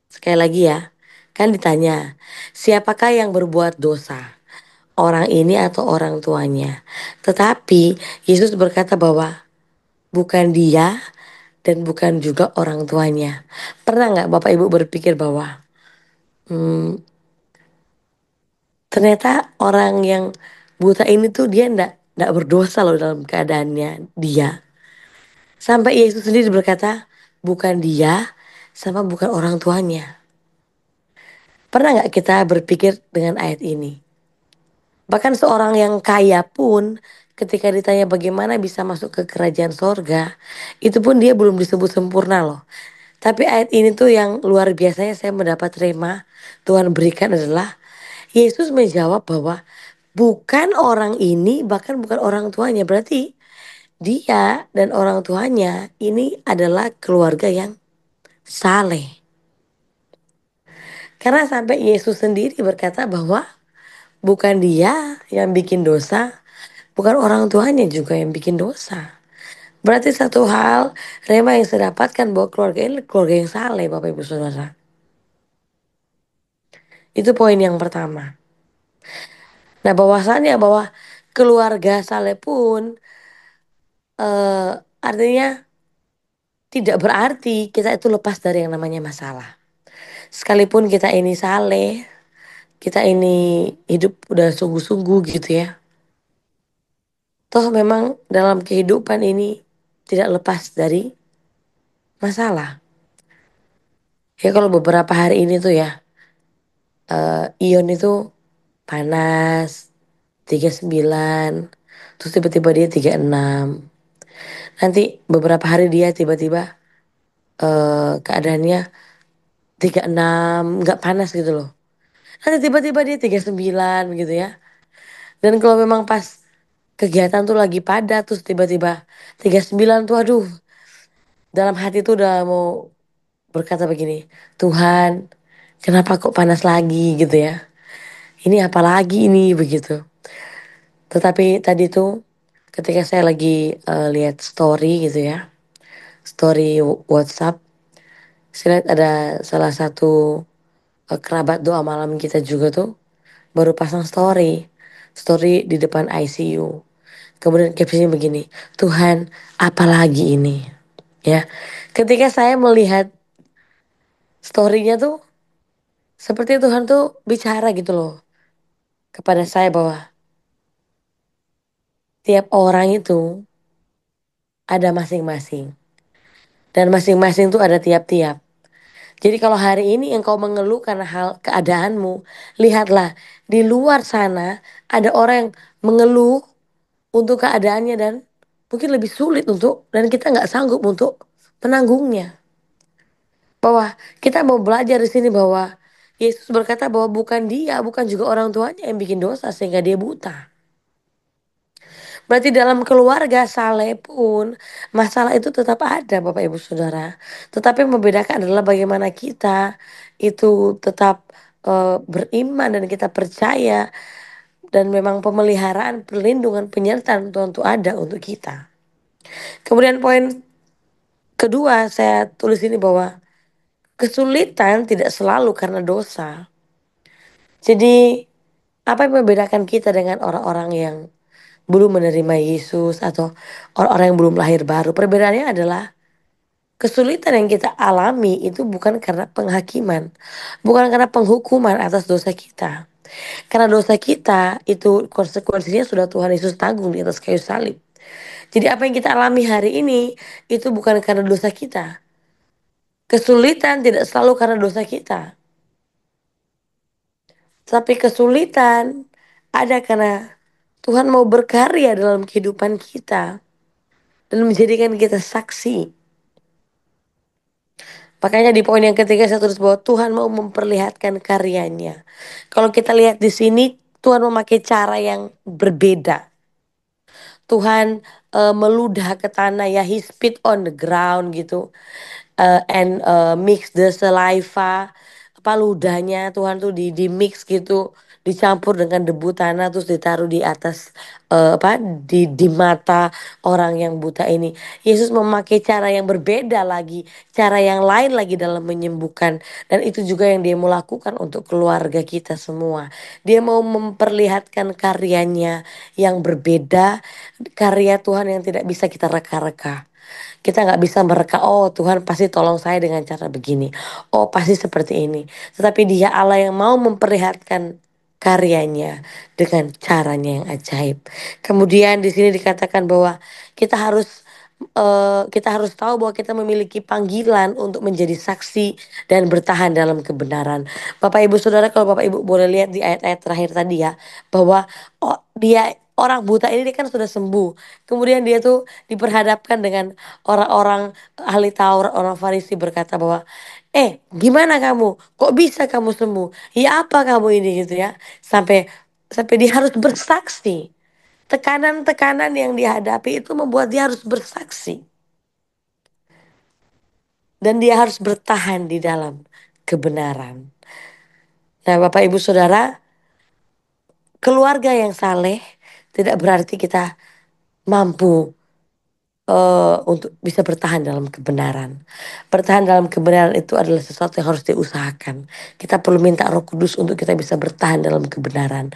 Sekali lagi ya, kan ditanya, siapakah yang berbuat dosa? Orang ini atau orang tuanya? Tetapi Yesus berkata bahwa bukan dia dan bukan juga orang tuanya. Pernah nggak Bapak Ibu berpikir bahwa hmm, ternyata orang yang buta ini tuh dia ndak berdosa loh dalam keadaannya dia. Sampai Yesus sendiri berkata bukan dia sama bukan orang tuanya. Pernah nggak kita berpikir dengan ayat ini? Bahkan seorang yang kaya pun ketika ditanya bagaimana bisa masuk ke kerajaan sorga, itu pun dia belum disebut sempurna loh. Tapi ayat ini tuh yang luar biasanya saya mendapat rema Tuhan berikan adalah Yesus menjawab bahwa bukan orang ini, bahkan bukan orang tuanya. Berarti dia dan orang tuanya ini adalah keluarga yang saleh. Karena sampai Yesus sendiri berkata bahwa bukan dia yang bikin dosa, bukan orang tuanya juga yang bikin dosa. Berarti satu hal, Rema yang saya dapatkan bahwa keluarga ini keluarga yang saleh, Bapak Ibu Saudara. Itu poin yang pertama. Nah, bahwasannya bahwa keluarga saleh pun artinya tidak berarti kita itu lepas dari yang namanya masalah. Sekalipun kita ini saleh, kita ini hidup udah sungguh-sungguh gitu ya. Toh memang dalam kehidupan ini tidak lepas dari masalah. Ya kalau beberapa hari ini tuh ya, Ion itu panas, 39, terus tiba-tiba dia 36. Nanti beberapa hari dia tiba-tiba keadaannya 36, nggak panas gitu loh. Nanti tiba-tiba dia 39 gitu ya. Dan kalau memang pas kegiatan tuh lagi padat terus tiba-tiba 39 tuh aduh, dalam hati tuh udah mau berkata begini, Tuhan, kenapa kok panas lagi gitu ya? Ini apa lagi ini begitu. Tetapi tadi tuh ketika saya lagi lihat story gitu ya, story WhatsApp, saya lihat ada salah satu kerabat doa malam kita juga tuh baru pasang story, story di depan ICU. Kemudian captionnya begini, Tuhan, apalagi ini? Ya, ketika saya melihat storynya tuh, seperti Tuhan tuh bicara gitu loh kepada saya bahwa tiap orang itu ada masing-masing. Dan masing-masing tuh ada tiap-tiap. Jadi kalau hari ini engkau mengeluh karena hal keadaanmu, lihatlah di luar sana ada orang yang mengeluh untuk keadaannya dan mungkin lebih sulit untuk dan kita nggak sanggup untuk menanggungnya. Bahwa kita mau belajar di sini bahwa Yesus berkata bahwa bukan dia, bukan juga orang tuanya yang bikin dosa sehingga dia buta. Berarti dalam keluarga saleh pun masalah itu tetap ada Bapak Ibu Saudara. Tetapi yang membedakan adalah bagaimana kita itu tetap beriman dan kita percaya dan memang pemeliharaan, perlindungan, penyertaan Tuhan itu ada untuk kita. Kemudian poin kedua saya tulis ini bahwa kesulitan tidak selalu karena dosa. Jadi apa yang membedakan kita dengan orang-orang yang belum menerima Yesus atau orang-orang yang belum lahir baru? Perbedaannya adalah kesulitan yang kita alami itu bukan karena penghakiman, bukan karena penghukuman atas dosa kita. Karena dosa kita itu konsekuensinya sudah Tuhan Yesus tanggung di atas kayu salib. Jadi apa yang kita alami hari ini itu bukan karena dosa kita. Kesulitan tidak selalu karena dosa kita. Tapi kesulitan ada karena Tuhan mau berkarya dalam kehidupan kita dan menjadikan kita saksi. Makanya di poin yang ketiga saya tulis bahwa Tuhan mau memperlihatkan karyanya. Kalau kita lihat di sini Tuhan memakai cara yang berbeda. Tuhan meludah ke tanah ya, he spit on the ground gitu. And mix the saliva, apa ludahnya Tuhan tuh di mix gitu, dicampur dengan debu tanah terus ditaruh di atas apa di mata orang yang buta ini. Yesus memakai cara yang berbeda lagi, cara yang lain lagi dalam menyembuhkan, dan itu juga yang dia mau lakukan untuk keluarga kita semua. Dia mau memperlihatkan karyanya yang berbeda, karya Tuhan yang tidak bisa kita reka-reka. Kita nggak bisa mereka, oh Tuhan pasti tolong saya dengan cara begini. Oh pasti seperti ini. Tetapi dia Allah yang mau memperlihatkan karyanya dengan caranya yang ajaib. Kemudian di sini dikatakan bahwa kita harus kita harus tahu bahwa kita memiliki panggilan untuk menjadi saksi dan bertahan dalam kebenaran. Bapak Ibu Saudara, kalau Bapak Ibu boleh lihat di ayat-ayat terakhir tadi ya, bahwa oh, dia orang buta ini kan sudah sembuh. Kemudian dia tuh diperhadapkan dengan orang-orang ahli Taurat, orang Farisi berkata bahwa, gimana kamu? Kok bisa kamu sembuh? Ya apa kamu ini gitu ya? Sampai sampai dia harus bersaksi. Tekanan-tekanan yang dihadapi itu membuat dia harus bersaksi. Dan dia harus bertahan di dalam kebenaran. Nah, Bapak Ibu Saudara, keluarga yang saleh tidak berarti kita mampu untuk bisa bertahan dalam kebenaran. Bertahan dalam kebenaran itu adalah sesuatu yang harus diusahakan. Kita perlu minta Roh Kudus untuk kita bisa bertahan dalam kebenaran.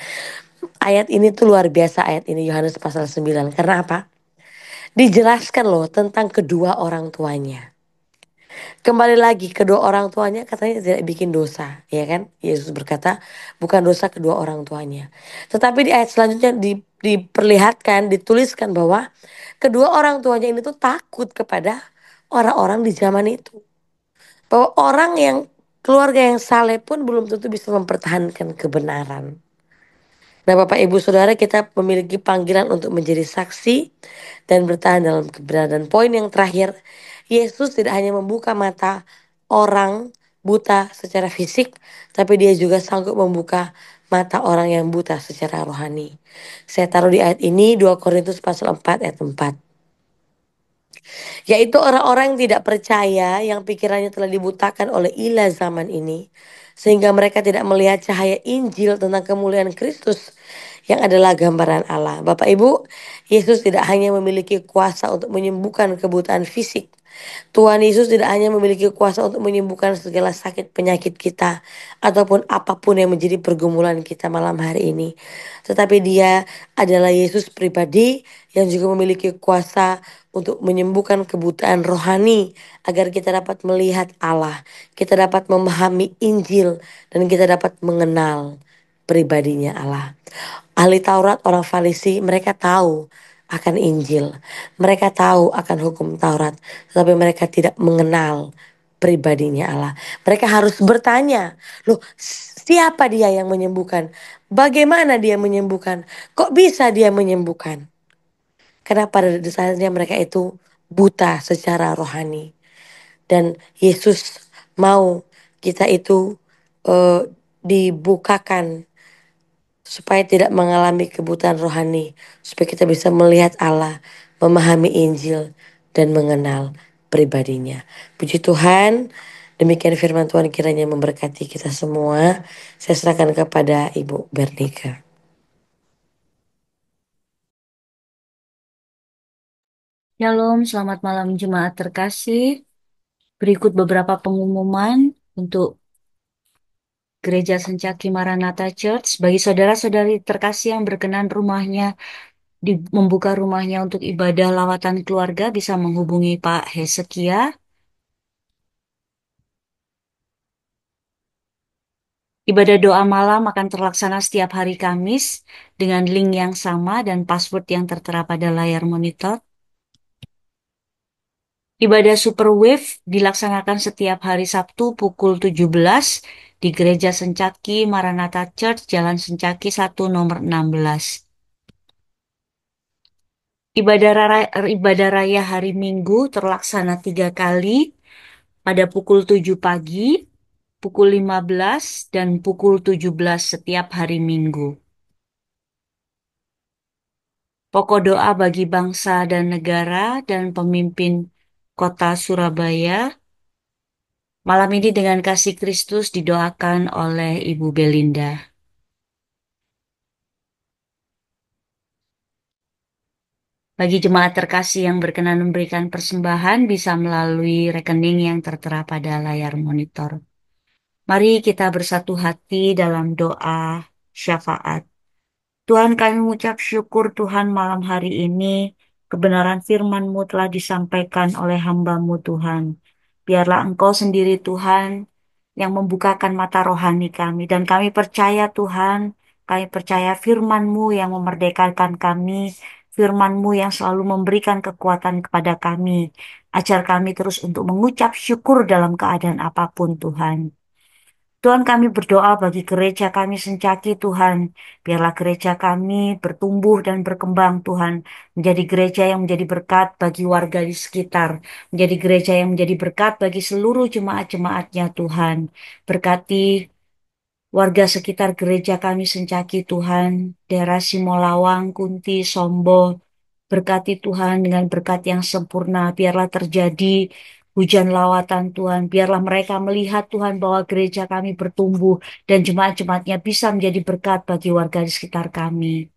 Ayat ini tuh luar biasa, ayat ini Yohanes pasal 9. Karena apa? Dijelaskan loh tentang kedua orang tuanya. Kembali lagi, kedua orang tuanya katanya tidak bikin dosa, ya kan? Yesus berkata, bukan dosa kedua orang tuanya. Tetapi di ayat selanjutnya diperlihatkan, dituliskan bahwa kedua orang tuanya ini tuh takut kepada orang-orang di zaman itu. Bahwa orang yang keluarga yang saleh pun belum tentu bisa mempertahankan kebenaran. Nah, Bapak Ibu Saudara, kita memiliki panggilan untuk menjadi saksi dan bertahan dalam kebenaran. Dan poin yang terakhir, Yesus tidak hanya membuka mata orang buta secara fisik, tapi dia juga sanggup membuka mata orang yang buta secara rohani. Saya taruh di ayat ini 2 Korintus pasal 4 ayat 4. Yaitu orang-orang yang tidak percaya, yang pikirannya telah dibutakan oleh ilah zaman ini, sehingga mereka tidak melihat cahaya Injil tentang kemuliaan Kristus yang adalah gambaran Allah. Bapak Ibu, Yesus tidak hanya memiliki kuasa untuk menyembuhkan kebutaan fisik. Tuhan Yesus tidak hanya memiliki kuasa untuk menyembuhkan segala sakit penyakit kita ataupun apapun yang menjadi pergumulan kita malam hari ini. Tetapi dia adalah Yesus pribadi yang juga memiliki kuasa untuk menyembuhkan kebutaan rohani agar kita dapat melihat Allah, kita dapat memahami Injil, dan kita dapat mengenal pribadinya Allah. Ahli Taurat, orang Farisi, mereka tahu akan Injil. Mereka tahu akan hukum Taurat, tetapi mereka tidak mengenal pribadinya Allah. Mereka harus bertanya, loh siapa dia yang menyembuhkan? Bagaimana dia menyembuhkan? Kok bisa dia menyembuhkan? Karena pada dasarnya mereka itu buta secara rohani. Dan Yesus mau kita itu dibukakan supaya tidak mengalami kebutaan rohani, supaya kita bisa melihat Allah, memahami Injil, dan mengenal pribadinya. Puji Tuhan, demikian firman Tuhan kiranya memberkati kita semua. Saya serahkan kepada Ibu Bernika. Shalom, selamat malam jemaat terkasih. Berikut beberapa pengumuman untuk Gereja Sencaki Maranatha Church. Bagi saudara-saudari terkasih yang berkenan membuka rumahnya untuk ibadah lawatan keluarga, bisa menghubungi Pak Hezekia. Ibadah doa malam akan terlaksana setiap hari Kamis dengan link yang sama dan password yang tertera pada layar monitor. Ibadah Super Wave dilaksanakan setiap hari Sabtu pukul 17 di Gereja Sencaki Maranatha Church, Jalan Sencaki 1 nomor 16. Ibadah raya hari Minggu terlaksana 3 kali pada pukul 7 pagi, pukul 15, dan pukul 17 setiap hari Minggu. Pokok doa bagi bangsa dan negara dan pemimpin kota Surabaya. Malam ini dengan kasih Kristus didoakan oleh Ibu Belinda. Bagi jemaat terkasih yang berkenan memberikan persembahan bisa melalui rekening yang tertera pada layar monitor. Mari kita bersatu hati dalam doa syafaat. Tuhan, kami mengucap syukur Tuhan malam hari ini kebenaran firman-Mu telah disampaikan oleh hamba-Mu Tuhan. Biarlah Engkau sendiri Tuhan yang membukakan mata rohani kami. Dan kami percaya Tuhan, kami percaya firman-Mu yang memerdekakan kami, firman-Mu yang selalu memberikan kekuatan kepada kami. Ajar kami terus untuk mengucap syukur dalam keadaan apapun Tuhan. Tuhan, kami berdoa bagi gereja kami Sencaki Tuhan. Biarlah gereja kami bertumbuh dan berkembang Tuhan. Menjadi gereja yang menjadi berkat bagi warga di sekitar. Menjadi gereja yang menjadi berkat bagi seluruh jemaat-jemaatnya Tuhan. Berkati warga sekitar gereja kami Sencaki Tuhan. Daerah Simolawang, Kunti, Sombo. Berkati Tuhan dengan berkat yang sempurna. Biarlah terjadi hujan lawatan Tuhan. Biarlah mereka melihat Tuhan bahwa gereja kami bertumbuh dan jemaat-jemaatnya bisa menjadi berkat bagi warga di sekitar kami.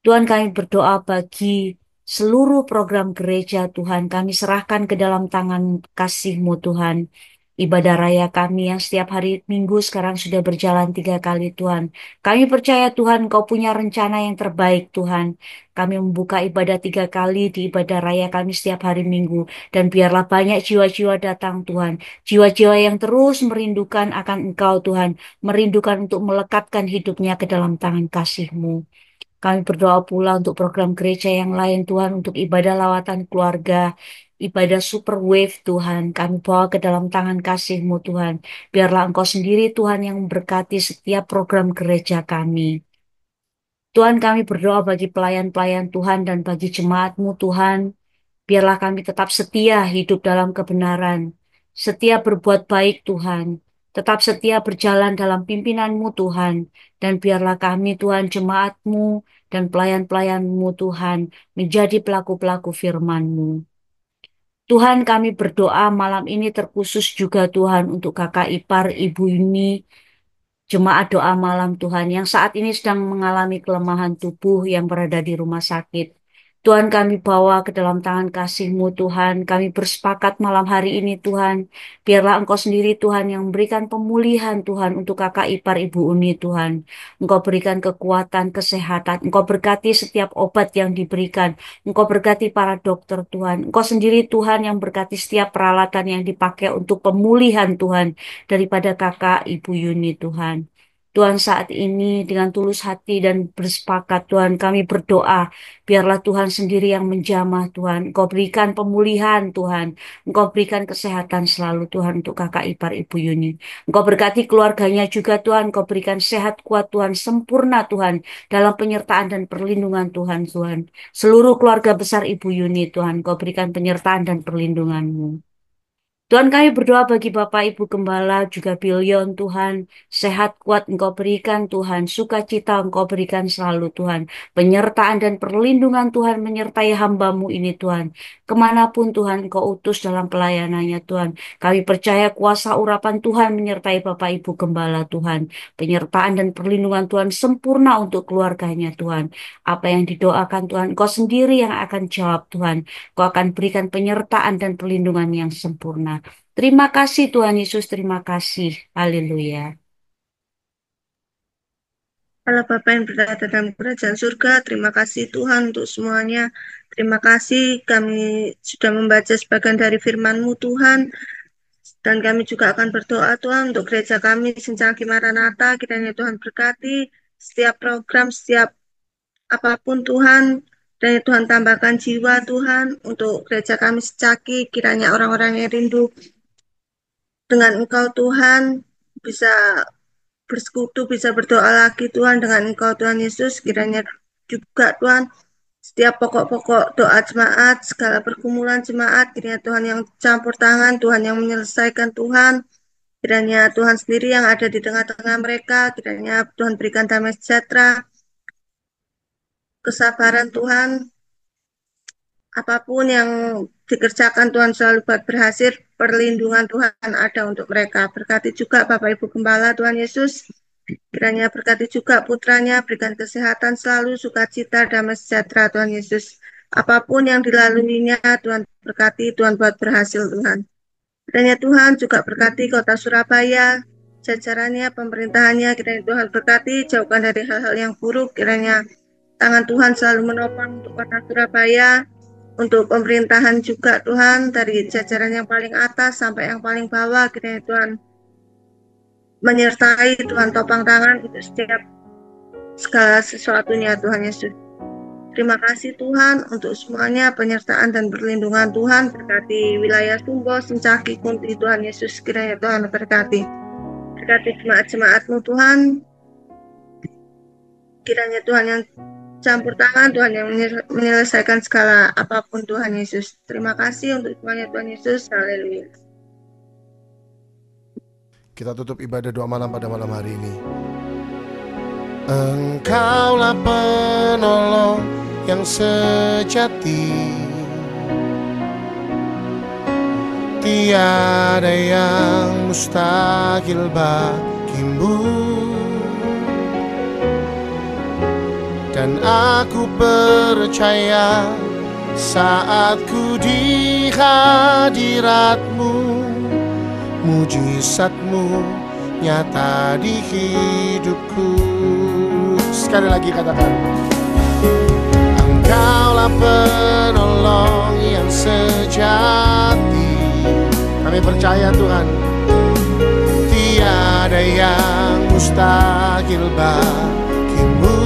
Tuhan, kami berdoa bagi seluruh program gereja Tuhan. Kami serahkan ke dalam tangan kasih-Mu Tuhan. Ibadah raya kami yang setiap hari Minggu sekarang sudah berjalan 3 kali Tuhan. Kami percaya Tuhan Kau punya rencana yang terbaik Tuhan. Kami membuka ibadah 3 kali di ibadah raya kami setiap hari Minggu. Dan biarlah banyak jiwa-jiwa datang Tuhan. Jiwa-jiwa yang terus merindukan akan Engkau Tuhan. Merindukan untuk melekatkan hidupnya ke dalam tangan kasih-Mu. Kami berdoa pula untuk program gereja yang lain Tuhan, untuk ibadah lawatan keluarga, ibadah super wave Tuhan. Kami bawa ke dalam tangan kasih-Mu Tuhan. Biarlah Engkau sendiri Tuhan yang memberkati setiap program gereja kami. Tuhan, kami berdoa bagi pelayan-pelayan Tuhan dan bagi jemaat-Mu Tuhan. Biarlah kami tetap setia hidup dalam kebenaran, setia berbuat baik Tuhan, tetap setia berjalan dalam pimpinan-Mu Tuhan, dan biarlah kami Tuhan jemaat-Mu dan pelayan-pelayan-Mu Tuhan menjadi pelaku-pelaku firman-Mu. Tuhan, kami berdoa malam ini terkhusus juga Tuhan untuk kakak ipar Ibu Yuni, jemaat doa malam Tuhan yang saat ini sedang mengalami kelemahan tubuh yang berada di rumah sakit. Tuhan, kami bawa ke dalam tangan kasih-Mu Tuhan. Kami bersepakat malam hari ini Tuhan. Biarlah Engkau sendiri Tuhan yang memberikan pemulihan Tuhan untuk kakak ipar Ibu Uni Tuhan. Engkau berikan kekuatan, kesehatan. Engkau berkati setiap obat yang diberikan. Engkau berkati para dokter Tuhan. Engkau sendiri Tuhan yang berkati setiap peralatan yang dipakai untuk pemulihan Tuhan daripada kakak Ibu Yuni Tuhan. Tuhan, saat ini dengan tulus hati dan bersepakat Tuhan kami berdoa, biarlah Tuhan sendiri yang menjamah Tuhan. Engkau berikan pemulihan Tuhan. Engkau berikan kesehatan selalu Tuhan untuk kakak ipar Ibu Yuni. Engkau berkati keluarganya juga Tuhan. Engkau berikan sehat kuat Tuhan, sempurna Tuhan dalam penyertaan dan perlindungan Tuhan. Seluruh keluarga besar Ibu Yuni Tuhan, Engkau berikan penyertaan dan perlindungan-Mu. Tuhan, kami berdoa bagi Bapak Ibu Gembala juga Billion Tuhan, sehat kuat Engkau berikan Tuhan, sukacita Engkau berikan selalu Tuhan, penyertaan dan perlindungan Tuhan menyertai hamba-Mu ini Tuhan, kemanapun Tuhan Engkau utus dalam pelayanannya Tuhan, kami percaya kuasa urapan Tuhan menyertai Bapak Ibu Gembala Tuhan, penyertaan dan perlindungan Tuhan sempurna untuk keluarganya Tuhan, apa yang didoakan Tuhan, Engkau sendiri yang akan jawab Tuhan, Engkau akan berikan penyertaan dan perlindungan yang sempurna. Terima kasih Tuhan Yesus, terima kasih. Haleluya. Allah Bapa yang berada dalam kerajaan surga, terima kasih Tuhan untuk semuanya. Terima kasih kami sudah membaca sebagian dari firman-Mu Tuhan. Dan kami juga akan berdoa Tuhan untuk gereja kami Sencaki Maranatha. Kiranya Tuhan berkati setiap program, setiap apapun Tuhan. Dan Tuhan tambahkan jiwa Tuhan untuk gereja kami Sencaki. Kiranya orang-orang yang rindu dengan Engkau Tuhan bisa bersekutu, bisa berdoa lagi Tuhan dengan Engkau Tuhan Yesus. Kiranya juga Tuhan setiap pokok-pokok doa jemaat, segala pergumulan jemaat, kiranya Tuhan yang campur tangan, Tuhan yang menyelesaikan Tuhan. Kiranya Tuhan sendiri yang ada di tengah-tengah mereka, kiranya Tuhan berikan damai sejahtera, kesabaran Tuhan. Apapun yang dikerjakan Tuhan selalu buat berhasil, perlindungan Tuhan ada untuk mereka. Berkati juga Bapak Ibu Gembala Tuhan Yesus, kiranya berkati juga putranya, berikan kesehatan selalu, sukacita, damai sejahtera Tuhan Yesus. Apapun yang dilaluinya Tuhan berkati, Tuhan buat berhasil Tuhan. Kiranya Tuhan juga berkati kota Surabaya, jajarannya, pemerintahannya, kiranya Tuhan berkati, jauhkan dari hal-hal yang buruk, kiranya tangan Tuhan selalu menopang untuk kota Surabaya, untuk pemerintahan juga Tuhan, dari jajaran yang paling atas sampai yang paling bawah, kiranya Tuhan menyertai, Tuhan topang tangan untuk setiap segala sesuatunya Tuhan Yesus. Terima kasih Tuhan untuk semuanya, penyertaan dan perlindungan Tuhan, berkati wilayah Sumbo, Sencaki, Kunti Tuhan Yesus, kiranya Tuhan berkati. Berkati jemaat-jemaat-Mu Tuhan, kiranya Tuhan yang campur tangan, Tuhan yang menyelesaikan segala apapun Tuhan Yesus. Terima kasih untuk semuanya Tuhan Yesus. Haleluya. Kita tutup ibadah doa malam pada malam hari ini. Engkaulah penolong yang sejati, Tiada yang mustahil bagimu, dan aku percaya saat ku di hadiratmu, mujizatmu nyata di hidupku. Sekali lagi katakan, Engkaulah penolong yang sejati. Kami percaya Tuhan, tiada yang mustahil bagimu,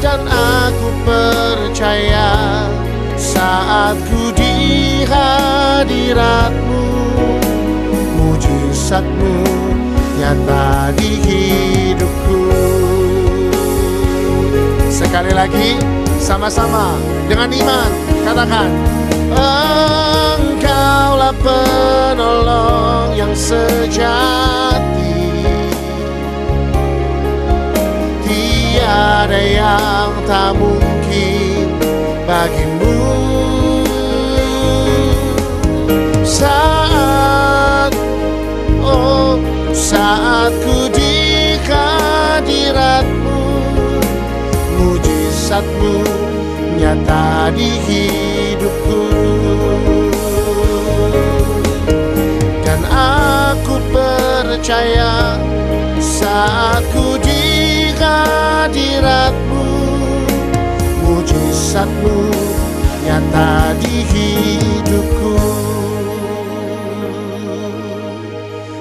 dan aku percaya saat ku di hadiratmu, mujizatmu nyata di hidupku. Sekali lagi sama-sama dengan iman katakan, Engkaulah penolong yang sejati. Tiada yang tak mungkin bagimu. Saat ku di hadiratmu, mujizatmu nyata di hidupku, dan aku percaya saat ku di hadiratmu, mujizatmu nyata di hidupku.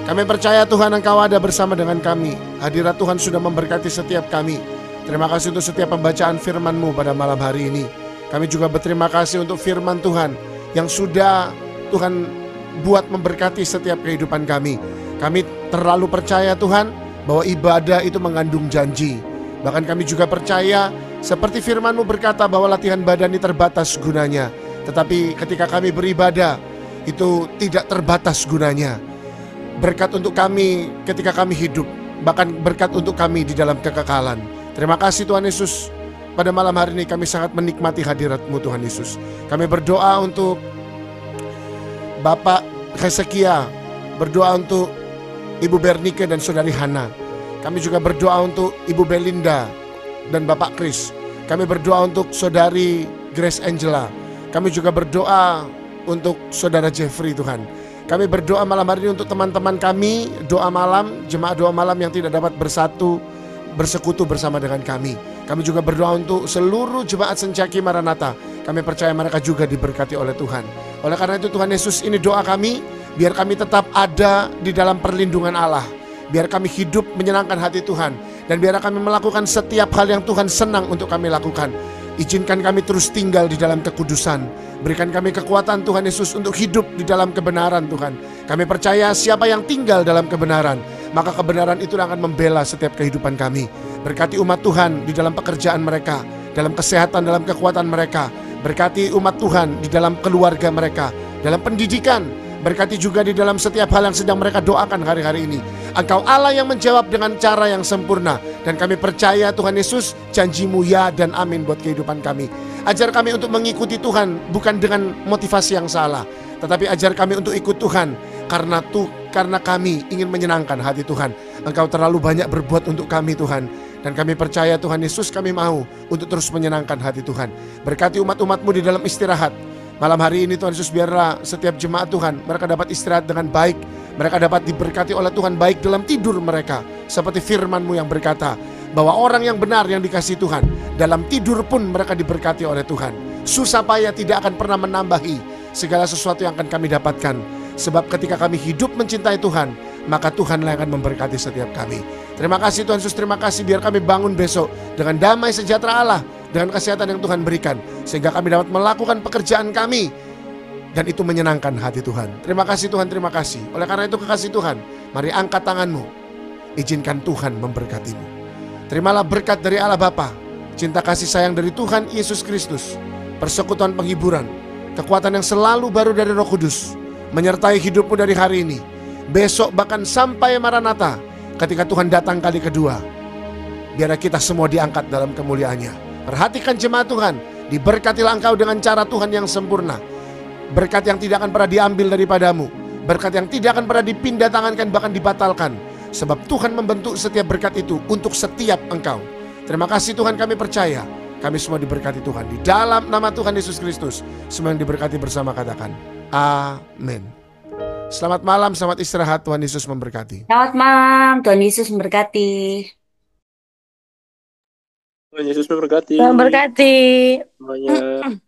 Kami percaya Tuhan Engkau ada bersama dengan kami. Hadirat Tuhan sudah memberkati setiap kami. Terima kasih untuk setiap pembacaan firman-Mu pada malam hari ini. Kami juga berterima kasih untuk firman Tuhan yang sudah Tuhan buat memberkati setiap kehidupan kami. Kami terlalu percaya Tuhan bahwa ibadah itu mengandung janji. Bahkan kami juga percaya seperti firman-Mu berkata bahwa latihan badan ini terbatas gunanya. Tetapi ketika kami beribadah itu tidak terbatas gunanya. Berkat untuk kami ketika kami hidup, bahkan berkat untuk kami di dalam kekekalan. Terima kasih Tuhan Yesus. Pada malam hari ini kami sangat menikmati hadirat-Mu Tuhan Yesus. Kami berdoa untuk Bapak Hezekia, berdoa untuk Ibu Bernike dan Saudari Hana. Kami juga berdoa untuk Ibu Belinda dan Bapak Chris. Kami berdoa untuk Saudari Grace Angela. Kami juga berdoa untuk Saudara Jeffrey Tuhan. Kami berdoa malam hari ini untuk teman-teman kami, doa malam, jemaat doa malam yang tidak dapat bersekutu bersama dengan kami. Kami juga berdoa untuk seluruh jemaat Sencaki Maranatha. Kami percaya mereka juga diberkati oleh Tuhan. Oleh karena itu Tuhan Yesus, ini doa kami, biar kami tetap ada di dalam perlindungan Allah. Biar kami hidup menyenangkan hati Tuhan. Dan biar kami melakukan setiap hal yang Tuhan senang untuk kami lakukan. Izinkan kami terus tinggal di dalam kekudusan. Berikan kami kekuatan Tuhan Yesus untuk hidup di dalam kebenaran Tuhan. Kami percaya siapa yang tinggal dalam kebenaran, maka kebenaran itu akan membela setiap kehidupan kami. Berkati umat Tuhan di dalam pekerjaan mereka, dalam kesehatan, dalam kekuatan mereka. Berkati umat Tuhan di dalam keluarga mereka, dalam pendidikan. Berkati juga di dalam setiap hal yang sedang mereka doakan hari-hari ini. Engkau Allah yang menjawab dengan cara yang sempurna. Dan kami percaya Tuhan Yesus, janji-Mu ya dan amin buat kehidupan kami. Ajar kami untuk mengikuti Tuhan bukan dengan motivasi yang salah, tetapi ajar kami untuk ikut Tuhan karena kami ingin menyenangkan hati Tuhan. Engkau terlalu banyak berbuat untuk kami Tuhan. Dan kami percaya Tuhan Yesus, kami mau untuk terus menyenangkan hati Tuhan. Berkati umat-umat-Mu di dalam istirahat. Malam hari ini Tuhan Yesus, biarlah setiap jemaat Tuhan, mereka dapat istirahat dengan baik. Mereka dapat diberkati oleh Tuhan baik dalam tidur mereka. Seperti firman-Mu yang berkata bahwa orang yang benar yang dikasihi Tuhan, dalam tidur pun mereka diberkati oleh Tuhan. Susah payah tidak akan pernah menambahi segala sesuatu yang akan kami dapatkan. Sebab ketika kami hidup mencintai Tuhan, maka Tuhanlah yang akan memberkati setiap kami. Terima kasih Tuhan Yesus, terima kasih biar kami bangun besok dengan damai sejahtera Allah, dengan kesehatan yang Tuhan berikan, sehingga kami dapat melakukan pekerjaan kami, dan itu menyenangkan hati Tuhan. Terima kasih Tuhan, terima kasih. Oleh karena itu kekasih Tuhan, mari angkat tanganmu, izinkan Tuhan memberkatimu. Terimalah berkat dari Allah Bapa, cinta kasih sayang dari Tuhan Yesus Kristus, persekutuan penghiburan, kekuatan yang selalu baru dari Roh Kudus, menyertai hidupmu dari hari ini, besok bahkan sampai Maranatha, ketika Tuhan datang kali kedua. Biarlah kita semua diangkat dalam kemuliaannya. Perhatikan jemaat Tuhan, diberkatilah engkau dengan cara Tuhan yang sempurna. Berkat yang tidak akan pernah diambil daripadamu. Berkat yang tidak akan pernah dipindah tangankan, bahkan dibatalkan. Sebab Tuhan membentuk setiap berkat itu untuk setiap engkau. Terima kasih Tuhan, kami percaya kami semua diberkati Tuhan. Di dalam nama Tuhan Yesus Kristus, semua yang diberkati bersama katakan amin. Selamat malam, selamat istirahat, Tuhan Yesus memberkati. Selamat malam, Tuhan Yesus memberkati. Tuhan Yesus memberkati. Tuhan berkati. Semuanya.